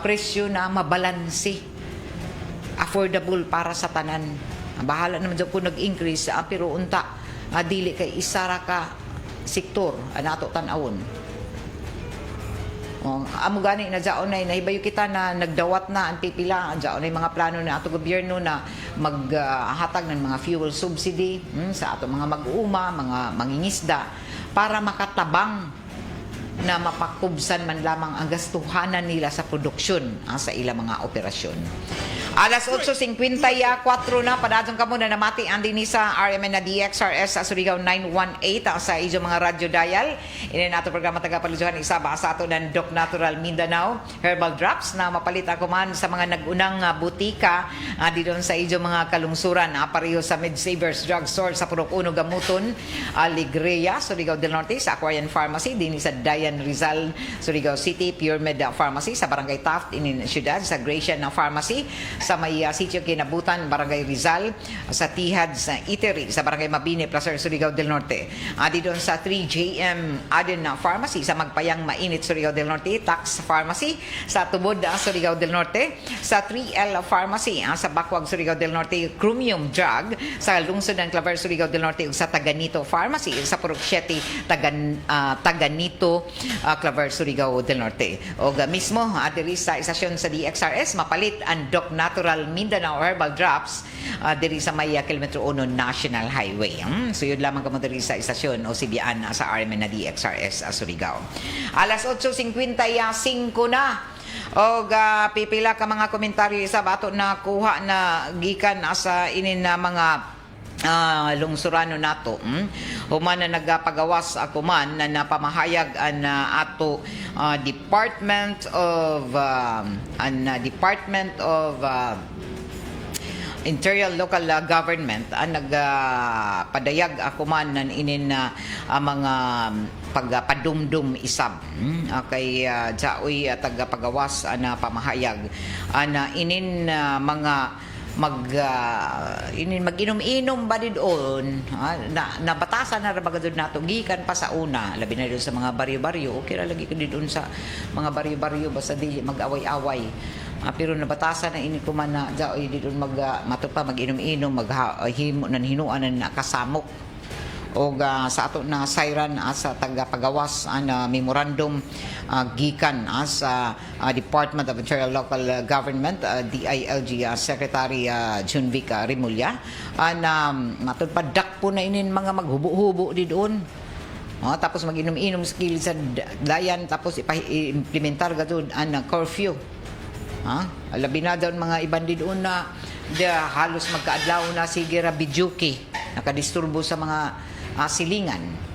presyo na mabalansi affordable para sa tanan bahala naman dyan po nag-increase pero unta dili kay isara ka sektor nato tan-awon amo gani na dyaon ay nahibayo kita na nagdawat na ang pipila dyaon ay mga plano na ato gobyerno na maghatag ng mga fuel subsidy sa ato mga mag-uuma mga mangingisda para makatabang na mapakubsan man lamang ang gastuhanan nila sa produksyon sa ilang mga operasyon. Alas 8:54 na padadong kamo na namati ang din sa RMN na DXRS sa Surigao 918 sa ijo mga radyo dial. Ini nato programa tagapalusuhan isaba sa ato ng Doc Natural Mindanao Herbal Drops na mapalit ako man sa mga nagunang butika dito sa ijo mga kalungsuran pareho sa Midsavers Drugstore sa Purok 1 Gamuton, Alegria, Surigao del Norte sa Aquarian Pharmacy din sa Dayan Rizal, Surigao City, Pure Med Pharmacy sa Barangay Taft in Ciudad, sa Gratian Pharmacy sa may sitio Kinabutan, Barangay Rizal, sa Tihad sa Eatery sa Barangay Mabini, Placer, Surigao del Norte. Dito sa 3JM Aden Pharmacy sa Magpayang Mainit, Surigao del Norte, Tax Pharmacy sa Tubod, Surigao del Norte, sa 3L Pharmacy sa Bakwag, Surigao del Norte, Chromium Drug sa lungsod ng Claver, Surigao del Norte, sa Taganito Pharmacy sa Purok 7 Taganito Claver, Surigao del Norte. O mismo diri sa istasyon sa DXRS mapalit ang Doc Natural Mindanao Herbal Drops diri sa may kilometro 1 National Highway. So yun lamang kamo diri sa istasyon o sibian sa RMN na DXRS Surigao. Alas 8:55 na. O pipila ka mga komentaryo sa bato na kuha na gikan sa inin na mga lungsurano nato human na nagpagawas ako man na napamahayag an ato Department of Interior Local Government nagpadayag ako man nan inin mga pagpadumdum isab kay jaoy tagapagawas na pamahayag na inin mga mag-inom-inom ba didon na batasan na rabagadod nato gikan pa sa una labi na doon sa mga baryo-baryo okay ra lagi ka didon sa mga baryo-baryo basta dili mag-away-away pero nabatasan na ini kuman na jaoy didon mato pa mag-inom-inom hinuan na kasamok o sa ato na siren sa tagapagawas na memorandum gikan sa Department of Interior Local Government DILG Secretary Junvic Rimulya na matudpadak po na inin mga maghubo-hubo di doon tapos mag-inom-inom sa kilid sa dayan tapos ipa-implementar gadun ang curfew Labi na daw mga iban din doon na halos magkaadlaw na sige ra bidyuki nakadisturbo sa mga silingan.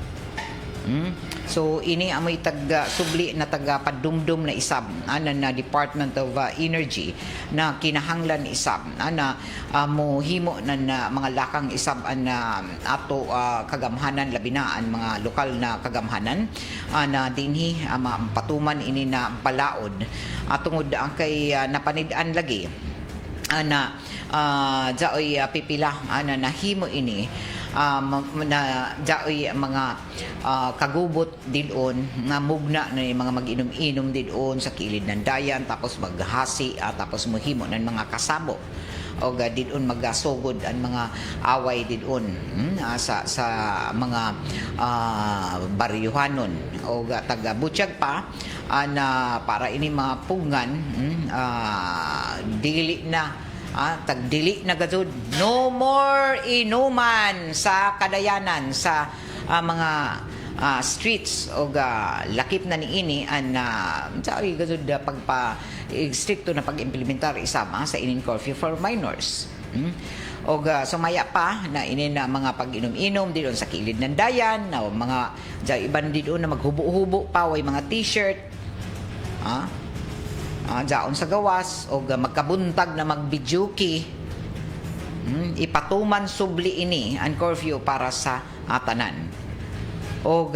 So ini amoy taga subli na taga padumdum na isab na Department of Energy na kinahanglan isab na mohimo na mga lakang isab na ato kagamhanan labi na ang mga lokal na kagamhanan na dinhi patuman ini na balaod tungod ang kay napanid-an lagi na jaoy pipila na nahimo ini na jaoy mga kagubot didon nga mugna na yung mga mag-inom-inom didon sa kilid ng dayan tapos maghasi tapos mohimo ng mga kasabo o didon magasugod ang mga away didon sa mga baryuhanon o taga butyag pa na para ini mapungan dili na tagdili na gazud no more inuman sa kadayanan sa mga streets o lakip na niini sorry gazud pagpa stricto na pag-implementar isama sa inin curfew for minors. O sumaya pa na inin na mga pag-inom-inom dito sa kilid ng dayan na mga iban dito na maghubo-hubo pa way mga t-shirt jaon sa gawas o magkabuntag na magbidyuki ipatuman subli ini ang curfew para sa tanan o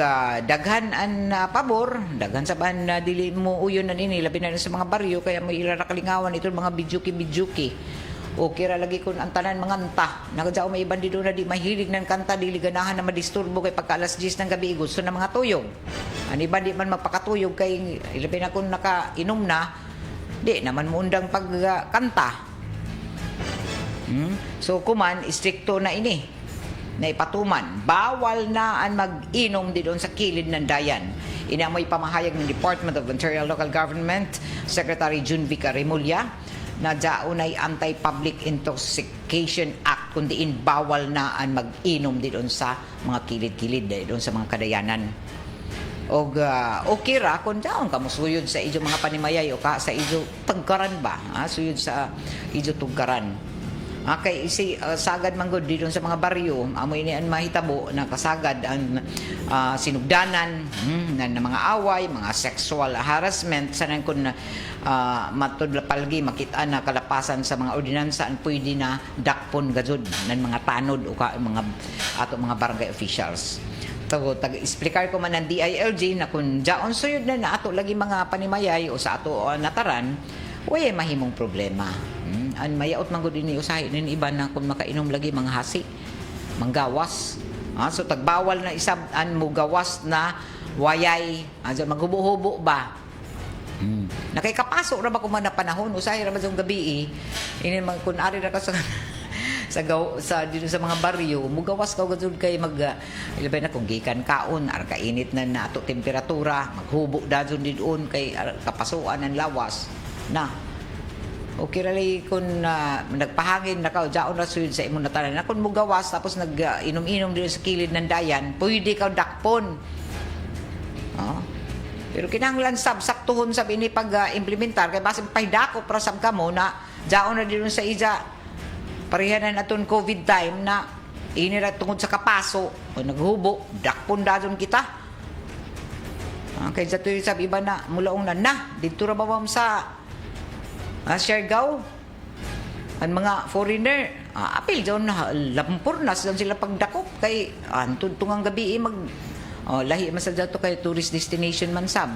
daghan an pabor daghan sa ban dili mo uyon na ini labi na sa mga baryo kaya mo ilara kalingawan ito mga bidyuki o kira lagi kun ang tanan manganta nagadyaw may iban dito na di mahilig ng kanta dili ganahan na madisturbo kay pagka alas 10 ng gabi gusto na mga tuyog ani ba di man magpakatuyog kay labi na kun nakainom na di naman mo undang pagkanta. So kuman stricto na ini na ipatuman bawal na ang mag-inom didon sa kilid ng dayan. Inamoy pamahayag ng Department of Ontario Local Government Secretary June Vica Remulla na jaunay Anti-Public Intoxication Act kundiin bawal na ang mag-inom didon sa mga kilid-kilid didon sa mga kadayanan. Okay ra kung daon ka musuyod sa ijo mga panimayay o ka sa ijo tugkaran ba suyod sa ijo tugkaran kay sagad manggod dito sa mga baryo amoy ni an mahitabo na kasagad ang sinugdanan na mga away mga sexual harassment sanan kun matudla palgi makita na kalapasan sa mga ordinansa an pwede na dakpon gazud nan mga tanod o ka mga ato mga barangay officials. Tag-explicar ko man ng DILG na kung jaon suyod na ato lagi mga panimayay o sa ato nataran, way mahimong problema. An mayaot man gud ini usahay nin iba na kung makainom lagi mga hasi, manggawas. So tagbawal na isab an mo gawas na wayay, maghubo-hubo ba. Nakikapasok ra ba ko man na panahon usahay ra ba sa gabi ini man kun ari ra ka sa dito sa mga baryo mugawas ka gud kay ilabay na kung gikan kaon ar kainit na nato temperatura maghubo dadon didon kay kapasuan ang lawas na okay rali kun nagpahangin na ka jaon ra suyod sa imong natanan na kun mugawas tapos nag-inom-inom dito sa kilid ng dayan pwede ka dakpon pero kinahanglan saktuhon sa ini pag-implementar kay base paidako para sab kamo na jaon na dito sa ija parehanan naton COVID time na inira tungod sa kapaso o naghubo dakpon dadon kita kay sa tuyo sab iba na mulaong na dito ra bawam sa Siargao ang mga foreigner apil daw na lampurnas daw sila pagdakop kay tuntungang gabi lahi man sa dato kay tourist destination man sab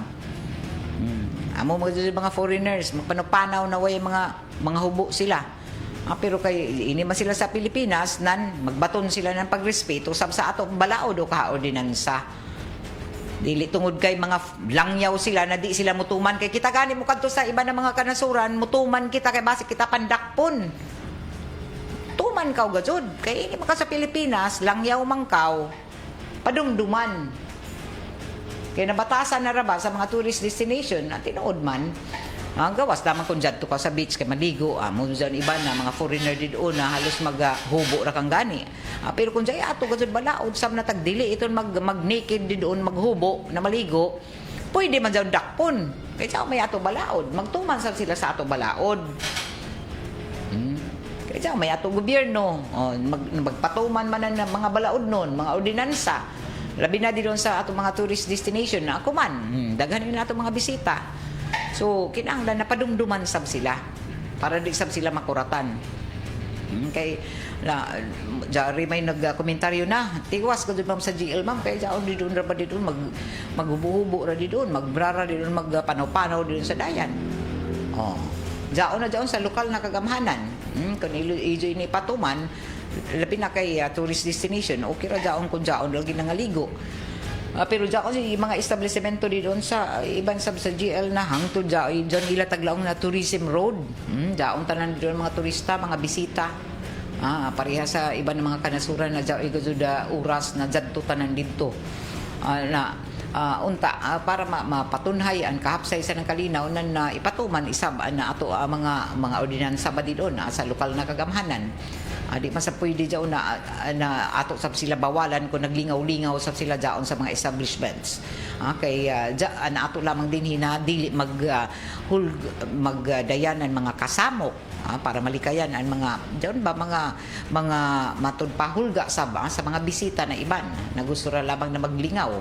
amo mga foreigners magpanupanaw na way mga hubo sila pero kay ini man sila sa Pilipinas nan magbaton sila ng pagrespeto sab sa ato balaod o kaordinansa dili tungod kay mga langyaw sila na di sila mutuman kay kita gani mo kadto sa iba na mga kanasuran mutuman kita kay base kita pandakpon tuman kaw gajud kay ini maka sa Pilipinas langyaw man kaw padumduman kay nabatasan na ra ba sa mga tourist destination at tinuod man gawas daman kung dyan to ka sa beach kay maligo mo dyan iba na mga foreigner dito na halos maghubo ra kang gani pero kung dyan ato gazud balaod sam na tagdili ito mag-naked dito maghubo na maligo pwede man dyan dakpon Kaya may ato balaod. Magtuman sab sila sa ato balaod. Kaya may ato gobyerno. Magpatuman man ang mga balaod nun, mga ordinansa. Labi na din sa ato mga tourist destination na ako man. Daghanin na ato mga bisita. So, kinahanglan na padumduman sab sila para di sab sila makuratan. Kay jari may nagkomentaryo na tiwas ko ma'am sa GL ma'am kaya jaon di doon ra ba di doon maghubo-hubo ra di doon magbrara di doon magpanaw-panaw di doon sa dayan. Jaon na jaon sa lokal na kagamhanan. Kung ijo ini patuman labi na kay tourist destination okay ra jaon kun jaon lagi nangaligo. Pero jaon si mga establishmento di doon sa iban sab sa GL na hangtod jaon ila taglaong na tourism road. Jaon tanan di doon mga turista, mga bisita. Pareha sa iba ng mga kanasuran na jaon iguda oras na jadto tanan didto. Para mapatunhay ang kahapsay sa ng kalinaw na ipatuman isab na ato mga ordinansa ba di doon sa lokal na kagamhanan. Di man sa pwede jaon na ato sab sila bawalan kung naglingaw-lingaw sab sila jaon sa mga establishments. Na ato lamang din hinadili magdayanan mga kasamok para malikayan ang mga jaon ba mga matudpahulga sa mga bisita na iban na gusto ra lamang na maglingaw.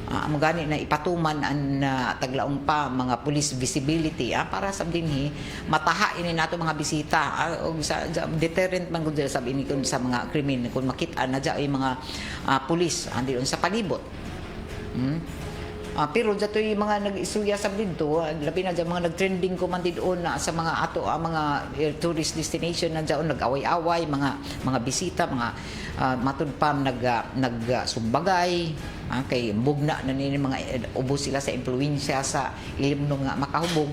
Amo gani na ipatuman ang taglaong pa mga police visibility para sa dinhi mataha ini nato mga bisita og sa deterrent man gud sabi ni kun sa mga krimen kung makita na ay mga police andi sa palibot. Pero datoy mga nag-isuya sa didto labi na mga nagtrending ko man doon sa mga ato mga tourist destination na diyon nag-away-away mga bisita mga matudpam nagsumbagay kay bugna na nini mga ubos sila sa impluwensya sa ilim nga makahubog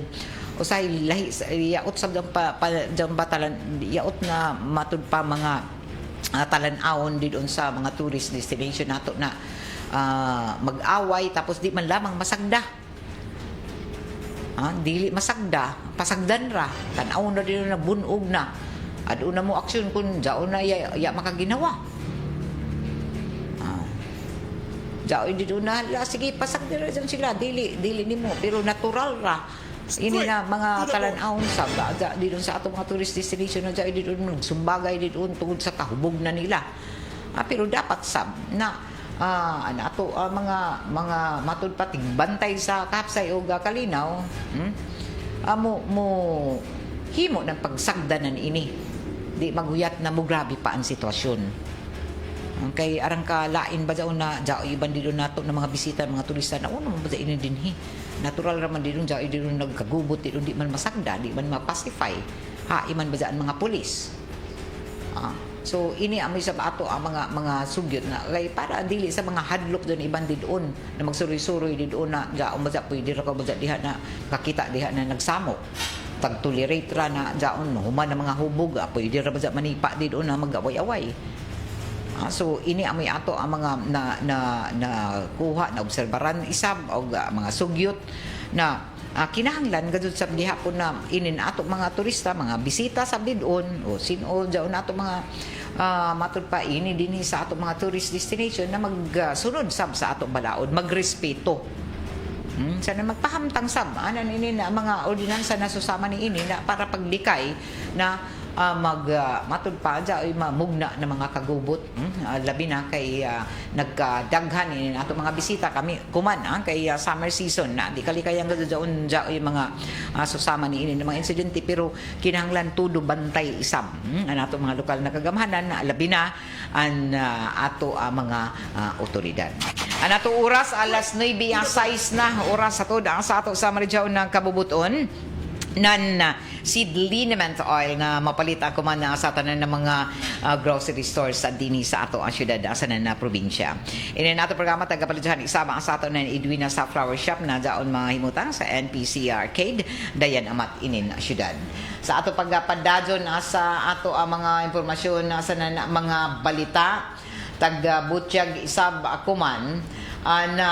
usay lahi yaot sa batalan yaot na matudpam mga talan-awon didon sa mga tourist destination nato na mag-away tapos di man lamang masagda. Dili masagda, pasagdan ra. Tan-aw na din na bunog na. Aduna mo aksyon kun jaon na ya makaginawa. Jaon di na sige pasagdan ra dyan sila dili nimo pero natural ra. Ini na mga talan-awon sa di sa ato mga tourist destination na jaon di doon sumbagay di doon tungod sa kahubog na nila. Pero dapat sab na ato mga matud patig bantay sa kapsay o kalinaw mo himo ng pagsagdanan ini di maguyat na mo grabe pa ang sitwasyon kay arang ka lain ba daw na jao iban dito nato ng mga bisita mga turista na uno ba ini dinhi natural raman dito jao dito nagkagubot dito di man masagda di man mapacify iman ba dyan mga pulis. So ini amoy sa ato ang mga sugyot na kay para dili sa mga hadlok doon iban didon na magsuroy-suroy didon na jaon ba pwede ra ka ba diha na kakita diha na nagsamok tag-tolerate ra na jaon human na mga hubog pwede ra ba manipa didon na mag-away-away. So ini amoy ato ang mga na kuha na obserbaran isab og mga sugyot na kinahanglan gadud sa diha po na inin ato mga turista mga bisita sa didon o sino jaon nato mga matud pa ini dinhi sa ato mga tourist destination na magsunod sab sa ato balaod magrespeto sana magpahamtang sab anan ini na mga ordinansa na susama ni ini na para paglikay na matud pa ay mamugna na mga kagubot labi na kay nagkadaghan ini ato mga bisita kami kuman kay summer season na di kalikayang gadaon yung mga susama ni ini mga insidente pero kinahanglan tudo bantay isab ato mga lokal na kagamhanan na labi na an ato mga otoridad. Anato oras alas 9:06 na oras sa ato sa Marijaon ng kabubuton nan seed liniment oil na mapalita ko man sa tanan ng mga grocery stores sa dini sa ato ang syudad sa na probinsya. Ini nato programa tagapalitan isama sa ato nan Edwina sa flower shop na daon mga himutang sa NPC Arcade dayan amat inin syudad. Sa ato pagpadadyon sa ato ang mga impormasyon sa mga balita taga Butyag isab ako man na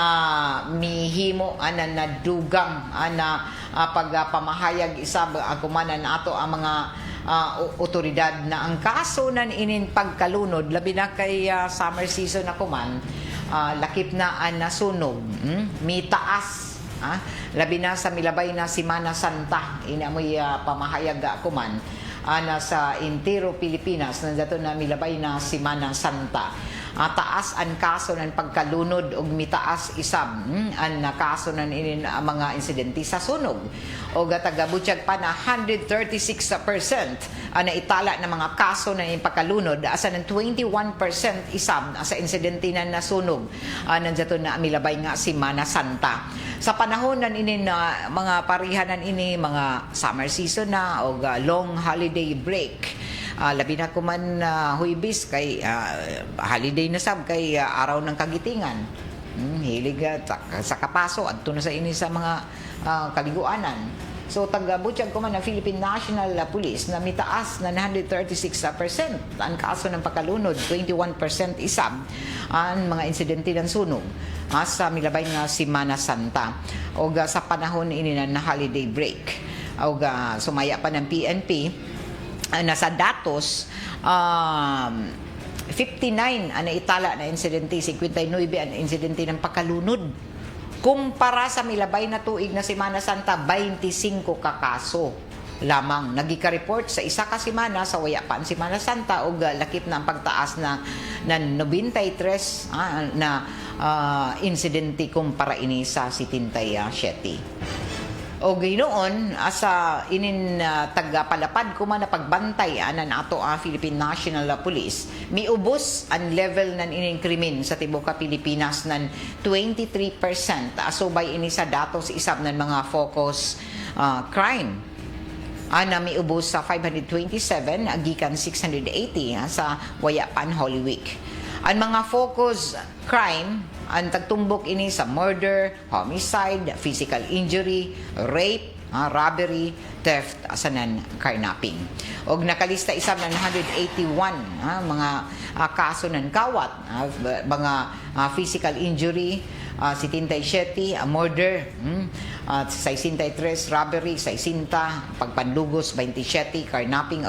mihimo na dugang pagpamahayag isab akumanan ato ang mga otoridad na ang kaso nan inin pagkalunod labi na kay summer season ako man lakip na nasunog mitaas Labi na sa milabay na Semana Santa, inamoy pamahayag kuman na sa Intero Pilipinas na dato na milabay na Semana Santa. Taas ang kaso ng pagkalunod og mitaas isab ang kaso ng mga insidente sa sunog. O tagabutyag pa na 136% ang naitala ng mga kaso ng pagkalunod asa ng 21% isab sa insidente na nasunog nandiyato na milabay nga Semana Santa. Sa panahon nan ini na mga parihanan ini mga summer season na o long holiday break. Labi na kuman huibis kay holiday na sab kay araw ng kagitingan. Hilig sa kapaso adto na sa ini sa mga kaliguanan. So tagabutyag kuman ng Philippine National Police na mitaas na 136% ang kaso ng pagkalunod, 21% isab ang mga insidente ng sunog sa milabay nga Semana Santa o sa panahon ini na holiday break. O sumaya pa ng PNP nasa datos 59 ang naitala na insidente, 59 ang insidente ng pagkalunod. Kumpara sa milabay na tuig na Semana Santa, 25 ka kaso lamang nagika-report sa isa ka semana sa waya pa ang Semana Santa o lakip na ang pagtaas na 93 na insidente kumpara ini sa 77. O gaynoon asa inin tagapalapad ko man na pagbantay anan ato Philippine National Police miubos ang level nan ining krimen sa tibuok Pilipinas nan 23% asubay ini sa datos isab nan mga focus crime ana miubos sa 527 gikan 680 sa wayapan Holy Week. Ang mga focus crime ang tagtumbok ini sa murder, homicide, physical injury, rape, robbery, theft, asanan carnapping. Og nakalista isab ng 181 mga kaso ng kawat, mga physical injury, 77 murder, 63 robbery, 60 pagpanlugos, 27 carnapping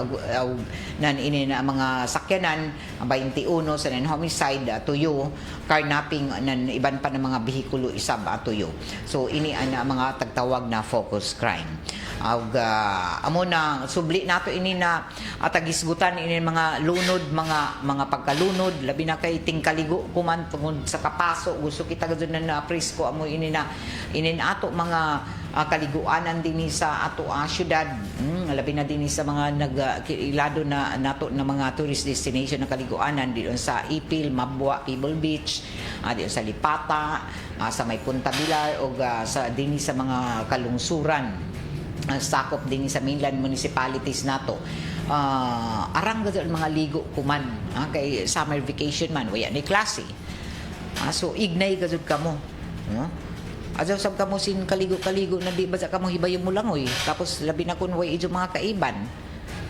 nan ini na mga sakyanan, 21 sa nan homicide, tuyo carnapping nan iban pa ng mga behikulo isab tuyo. So ini ana mga tagtawag na focus crime. Amo na subli nato ini na tagisgutan ini mga lunod, mga pagkalunod labi na kay tingkaligo kuman tungod sa kapaso gusto kita gud na presko amo ini na inin ato mga kaliguanan dinhi sa ato syudad. Labi na dinhi sa mga nagilado na nato na mga tourist destination na kaliguanan diyon sa Ipil, Mabwa, Pebble Beach, diyon sa Lipata, sa may Punta Bilar o sa dinhi sa mga kalungsuran sakop din sa mainland municipalities nato. Arang gud mga ligo kuman kay summer vacation man waya ni klase. So ignay gud kamo. Ajaw sab kamo sin kaligo-kaligo na di ba sa kamo hibayon mo langoy. Tapos labi na kun way ijo mga kaiban.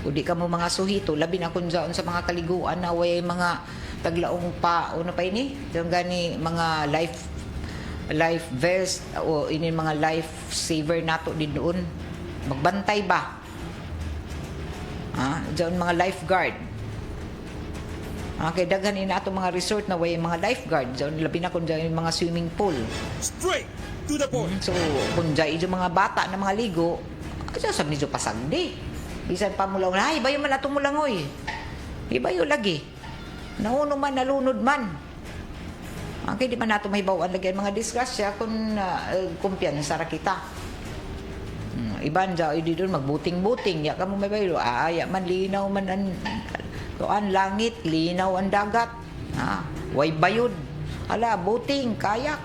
O di kamo mga suhito labi na kun sa mga kaliguan na way mga taglaong pa ano pa ini. Yung gani mga life vest o ini mga life saver nato din doon. Magbantay ba? Diyan mga lifeguard. Kaya daghan ina ato mga resort na way mga lifeguard. Diyan labi na kung diyan mga swimming pool. Straight to the point. So, kung diyan mga bata na mga ligo, kasi sab nito pasagdi. Bisan pa mulaw na, ibayo man atong mulangoy. Ibayo lagi. Nauno man, nalunod man. Kaya di man nato mahibawan lagi mga disgrasya kung kumpiyansa ra kita. Iban dyan, di doon magbuting-buting. Ya ka mo may baylo. Ya man, linaw man ang langit, linaw ang dagat. Way bayod. Ala, buting, kayak.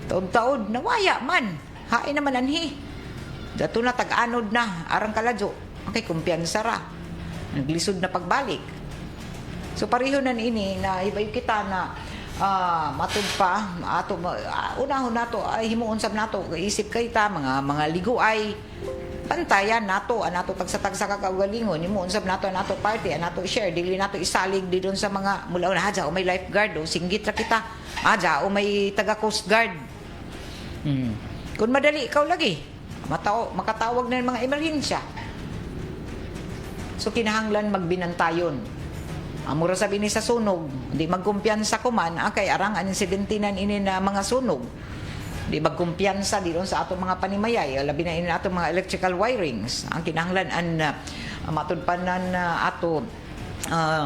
Taod-taod, nawaya man. Hain naman anhi. Dato na, tag-anod na. Arang kaladyo. Okay, kumpiyansa ra. Naglisod na pagbalik. So, pareho na ini na ibayo kita na matud pa ato unahon nato ay himuon sab nato isip kay ta mga ligo ay pantayan nato anato tagsa-tagsa ka kaugalingon himuon sab nato party anato share dili nato isalig di doon sa mga mula na o may lifeguard o singgit ra kita o may taga coast guard kun madali ikaw lagi makatawag na ng mga emerhensya. So kinahanglan magbinantayon. Mura sabi ni sa sunog, di magkumpiyansa ko man, kay arang ang insidente nan ini na mga sunog. di magkumpiyansa di doon sa atong mga panimayay, labi na in atong mga electrical wirings. Ang kinahanglan an matudpanan ato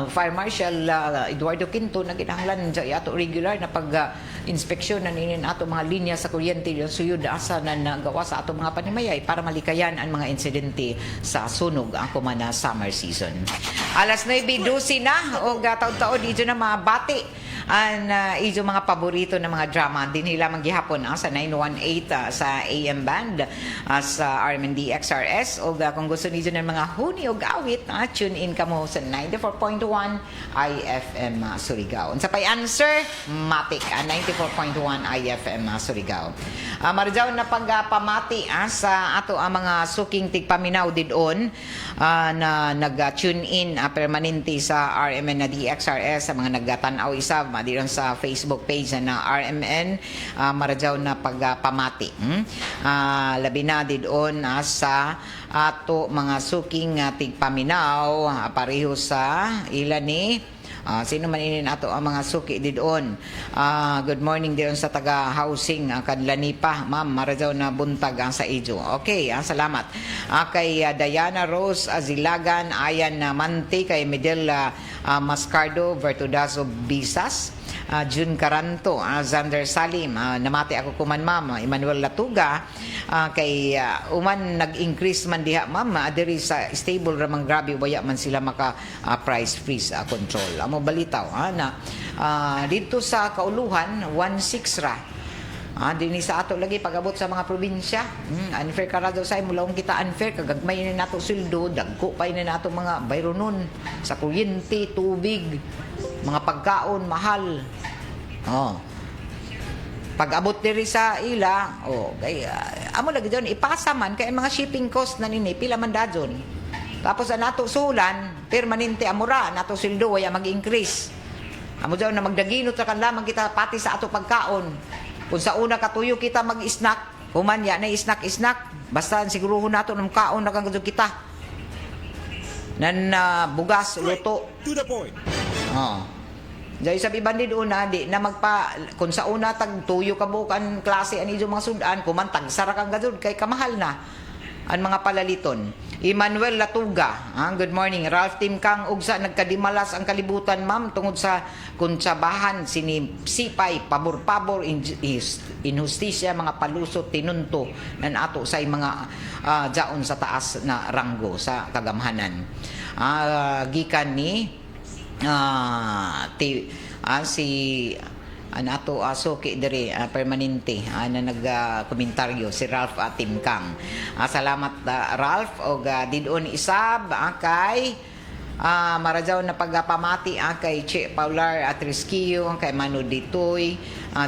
Fire Marshal Eduardo Quinto na kinahanglan dyan ato regular na pag-inspeksyon na ninin ato mga linya sa kuryente yung suyod asa na nagawa sa ato mga panimayay para malikayan ang mga insidente sa sunog ang kumana summer season. Alas 9:12 na o taon-taon dito na mabati ang ijo mga paborito na mga drama din nila manggihapon sa 918 sa AM band sa RMND XRS o kung gusto niyo ng mga huni o awit tune in kamo sa 94.1 IFM Surigao. Sa pay answer matik 94.1 IFM Surigao. Marjaw na pagpamati sa ato ang mga suking tigpaminaw didon na nag-tune in permanente sa RMN na DXRS sa mga nagtanaw isa diron sa Facebook page na RMN Marjaw na pagpamati. Labi na didon sa ato mga suking tigpaminaw pareho sa ilan ni sino man inin ato ang mga suki didon. Good morning diyon sa taga housing kadlani pa ma'am Marjaw na buntag ang sa ijo. Okay, salamat. Kay Diana Rose Azilagan, Ayan Manti, kay Medel Mascardo Vertudazo Bisas, June Caranto, Zander Salim, namati ako kuman ma'am, Emmanuel Latuga, kay uman nag-increase man diha ma'am, diri sa stable ramang grabe waya man sila maka price freeze control. Amo balitaw na dito sa Kauluhan 1.6 ra. Dini sa ato lagi pag-abot sa mga probinsya. Unfair ka daw sa mulaong kita unfair kagagmay na nato sildo, dagko pa na nato mga bayronon sa kuryente, tubig, mga pagkaon mahal. Pag-abot diri sa ila, kay amo lagi doon ipasa man kay mga shipping cost na nini pila man dadyon. Tapos nato sulan permanente amura nato sildo waya mag-increase. Amo daw na magdaginot ra kan lamang kita pati sa ato pagkaon. Kung sa una katuyo kita mag-snack, humanya na snack, basta siguruhon nato ng kaon na kang kita. Nan bugas, luto. To the point. Dahil sa ibandi doon di na kung sa una tag tuyo ka bukan klase ani mga sudan, kumantag sara kang gadud kay kamahal na ang mga palaliton. Emmanuel Latuga, good morning. Ralph Timkang ugsa nagkadimalas ang kalibutan ma'am tungod sa kuntsabahan sinisipay pabor-pabor inhustisya mga palusot tinunto nan ato sa mga jaon sa taas na ranggo sa kagamhanan. Gikan ni si ato suki diri permanente na nagkomentaryo si Ralph Timkang. Salamat Ralph og didon isab kay Marjaw na pagpamati kay Che Paular Atrisquio, kay Manu Ditoy,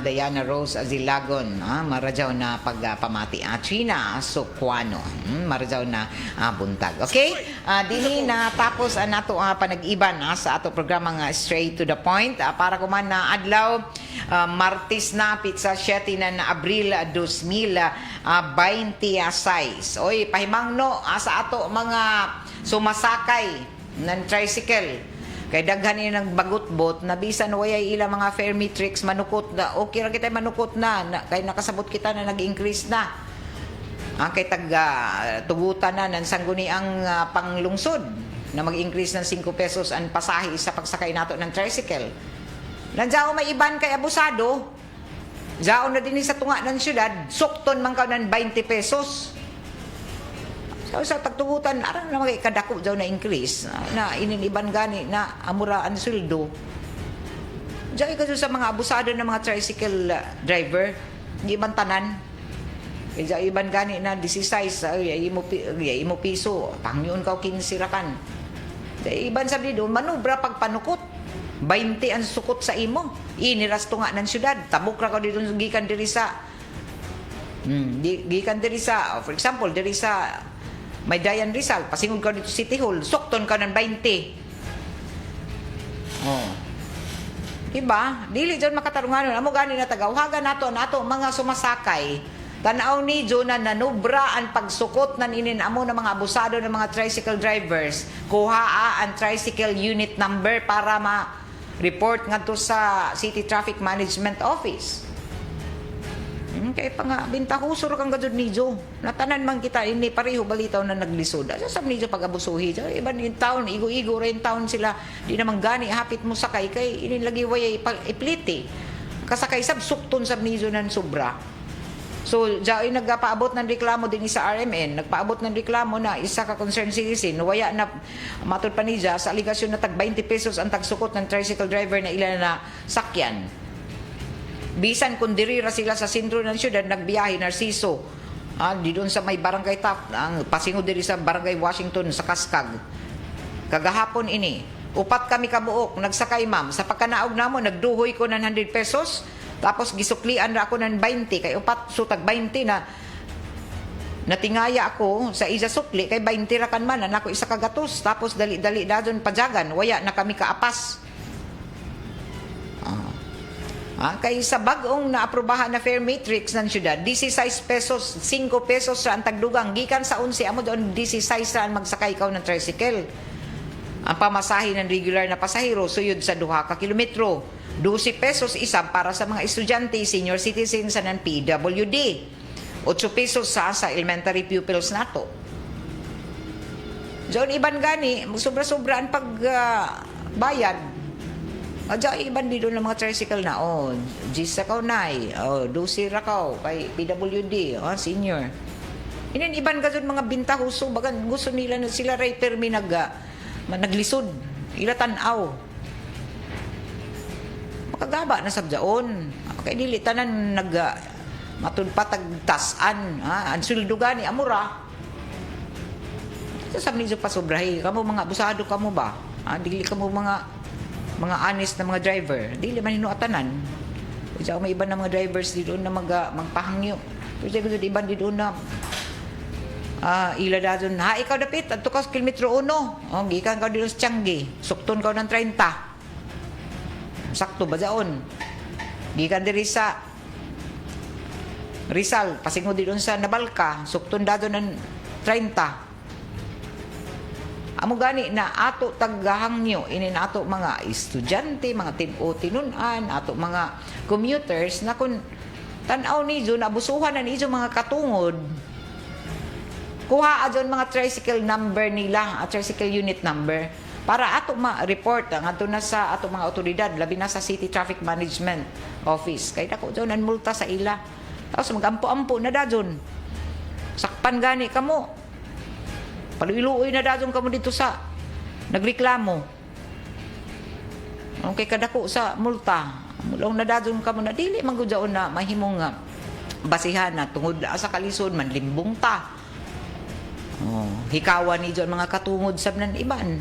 Diana Rose Azilagon, Marjaw na pagpamati China Sukwano, Marjaw na buntag. Okay? Dinhi na tapos nato panag-iban sa ato programa nga Straight to the Point para kuman na adlaw Martes na pizza 7 na Abril 2026. Oy, pahimangno sa ato mga sumasakay ng tricycle kay daghan ni nang bagutbot na bisan wayay ila mga Fermitrix manukot na okay ra kita manukot na kay nakasabot kita na nag-increase na kay tugutan na ng sangguniang panglungsod na mag-increase ng 5 pesos ang pasahe sa pagsakay nato ng tricycle. Nandiyan may iban kay abusado jaon na din sa tunga ng syudad sukton man ka ng 20 pesos. Sa tagtugutan, aram na kadako daw na increase na ininiban gani na amuraan sweldo. Diyan kasi sa mga abusado ng mga tricycle driver, hindi man tanan. Kaya iban gani na 16, imo piso, pangyon ka 15 rakan. Iban sabi doon, manubra pagpanukot. 20 ang sukot sa imo. Iniras to nga ng syudad. Tabok ra ka dito gikan diri sa for example, diri sa may Dayan Rizal, pasingod ka dito City Hall, sukton ka ng 20. Diba? Dili dyan makatarungan. Amo gani na tagawhagan nato mga sumasakay. Tanaw ni John na nanubra ang pagsukot na amo ng mga abusado ng mga tricycle drivers. Kuhaa ang tricycle unit number para ma-report nga to sa City Traffic Management Office. Kaya pa nga, bintakusor kang gadod nijo. Natanan man kita, hindi pareho balitaw na naglisod. Sasab nijo pag-abusuhi. Iba yung taon, igo-igo rin taon sila. Di naman gani, hapit mo sakay. Kay inilagi waya ipliti. Kasakay sab, sukton sab nijo ng sobra. So, dyan nagpaabot ng reklamo din sa RMN. Nagpaabot ng reklamo na isa ka concerned citizen. Waya na matod pa niya sa aligasyon na tag 20 pesos ang tagsukot ng tricycle driver na ilan na sakyan. Bisan kung dirira sila sa sentro ng syudad, nagbiyahe, Narciso. Di doon sa may barangay Taft, ang pasingo diri sa barangay Washington, sa Kaskag. Kagahapon ini, upat kami kabuok, nagsakay ma'am. Sa pagkanaog namo, nagduhoy ko ng 100 pesos, tapos gisuklian na ako ng 20, kay upat, so tag 20 na natingaya ako sa isa sukli, kay 20 rakan man, ako isa kagatos, tapos dali-dali na doon pajagan, waya na kami kaapas. Kay sa bagong naaprubahan na fare matrix ng syudad, 16 pesos, 5 pesos sa ang tagdugang. Gikan sa 11, amo doon 16 sa magsakay ikaw ng tricycle. Ang pamasahe ng regular na pasahero, suyod sa 2 ka kilometro. 12 pesos isa para sa mga estudyante, senior citizens sa ng PWD. 8 pesos sa elementary pupils nato. Diyon iban gani, sobra-sobra ang pagbayad. Diyan iban dito ng mga tricycle na, Gis ka nay, 12 rakaw, kay PWD, senior. Inin iban ka dyan mga bintahuso, bagan gusto nila na sila ray permi naglisod, ila tanaw. Makagaba na sabdaon, kay dili tanan matud patagtasan, ang suldugan ni amura. Sasab niyo pa sobrahi, kamo mga abusado kamo ba? Dili kamo mga honest na mga driver, dili man hinuatanan. Kaya may iba na mga drivers dito na magpahangyo. Kaya gusto iban dito na ila dadon, ikaw dapit, at tukas kilometro 1. Gikan ka dito sa Tiangge, sukton ka ng 30. Sakto ba daon? Gikan diri sa Rizal, pasingo dito sa Nabalka, sukton dadon ng 30. Amo gani na ato taghangyo inin ato mga estudyante, mga tinunan, ato mga commuters na kun tan-aw nijo nabusuhan na nijo mga katungod. Kuha adyon mga tricycle number nila, tricycle unit number para ato ma-report ang ato na sa ato mga otoridad, labi na sa City Traffic Management Office. Kay dako daw nan multa sa ila. Tapos magampo-ampo na dadyon. Sakpan gani kamo. Paluiluoy na dadong kamo dito sa nagreklamo. Okay, kadako sa multa. Mulong na dadong kamo na dili manggudyaon na mahimong basihan na tungod sa kalisod man limbong ta. Hikawan ni dyan mga katungod sab nan iban.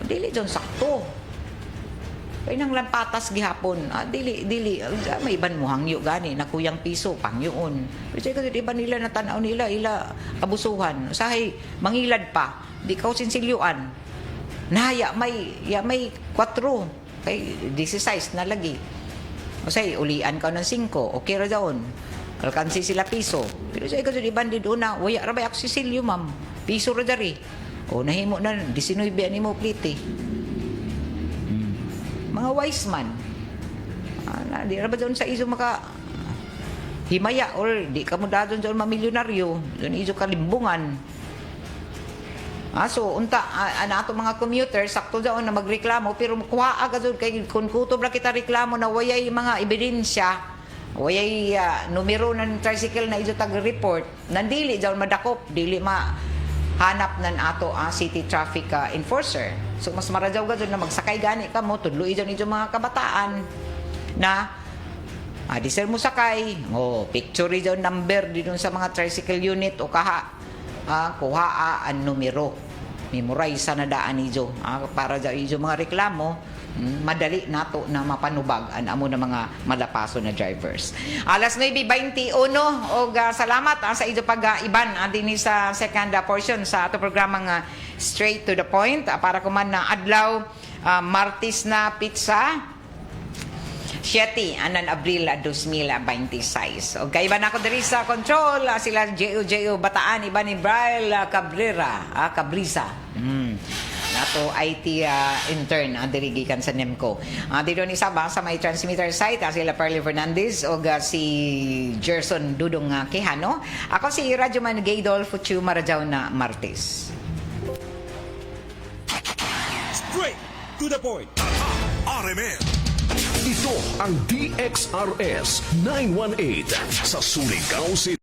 Dili dyan sakto. Kaya nang lampatas gihapon, dili, may iban mo hangyo gani, na kuyang piso, pangyoon. Pero kasi iba nila natanaw nila, ila abusuhan. Sahay, mangilad pa, di ka sinsilyuan. Nahaya, may 4, kay 16 na lagi. O say, ulian ka ng 5, okay ra daon. Alkansi sila piso. Pero sa kasi iban di doon na, waya rabay ako sisilyo, ma'am. Piso ra dari. O nahimo na, 19 ni mo pliti. Mga wise man. Di ra ba doon sa iso maka himaya or di ka mo dadon doon mamilyonaryo. Doon iso kalimbungan. So, unta, ato mga commuter, sakto doon na magreklamo, pero kuha agad doon, kay kung kutob na kita reklamo na wayay mga ebidensya, wayay numero ng tricycle na iso tag-report, nandili doon madakop, dili hanap nan ato city traffic enforcer. So mas maradyaw gud na magsakay gani ka mo tudloy dyan ito mga kabataan na di sir mo sakay picture dyan number dito sa mga tricycle unit o kuha ang numero memorize na daan niyo para dyan ito mga reklamo madali nato na mapanubag ang amo na mga malapaso na drivers. Alas 9:21 og salamat sa ido pag-iban dinhi sa second portion sa ato programang Straight to the Point para kuman na adlaw Martes na pizza 7 anan Abril 2026. Okay, iba na ako diri sa control sila J.O. Bataan, iba ni Brian Cabrera, Cabrisa. Nato IT intern diri gikan sa NEMCO. Dito ni Sabang sa may transmitter site sila Perly Fernandez o si Gerson Dudong Quijano. Ako si Radyoman Gaydol Fuchu Marajaw na Martes. Straight to the point. RMN. Ito ang DXRS 918 sa Surigao City.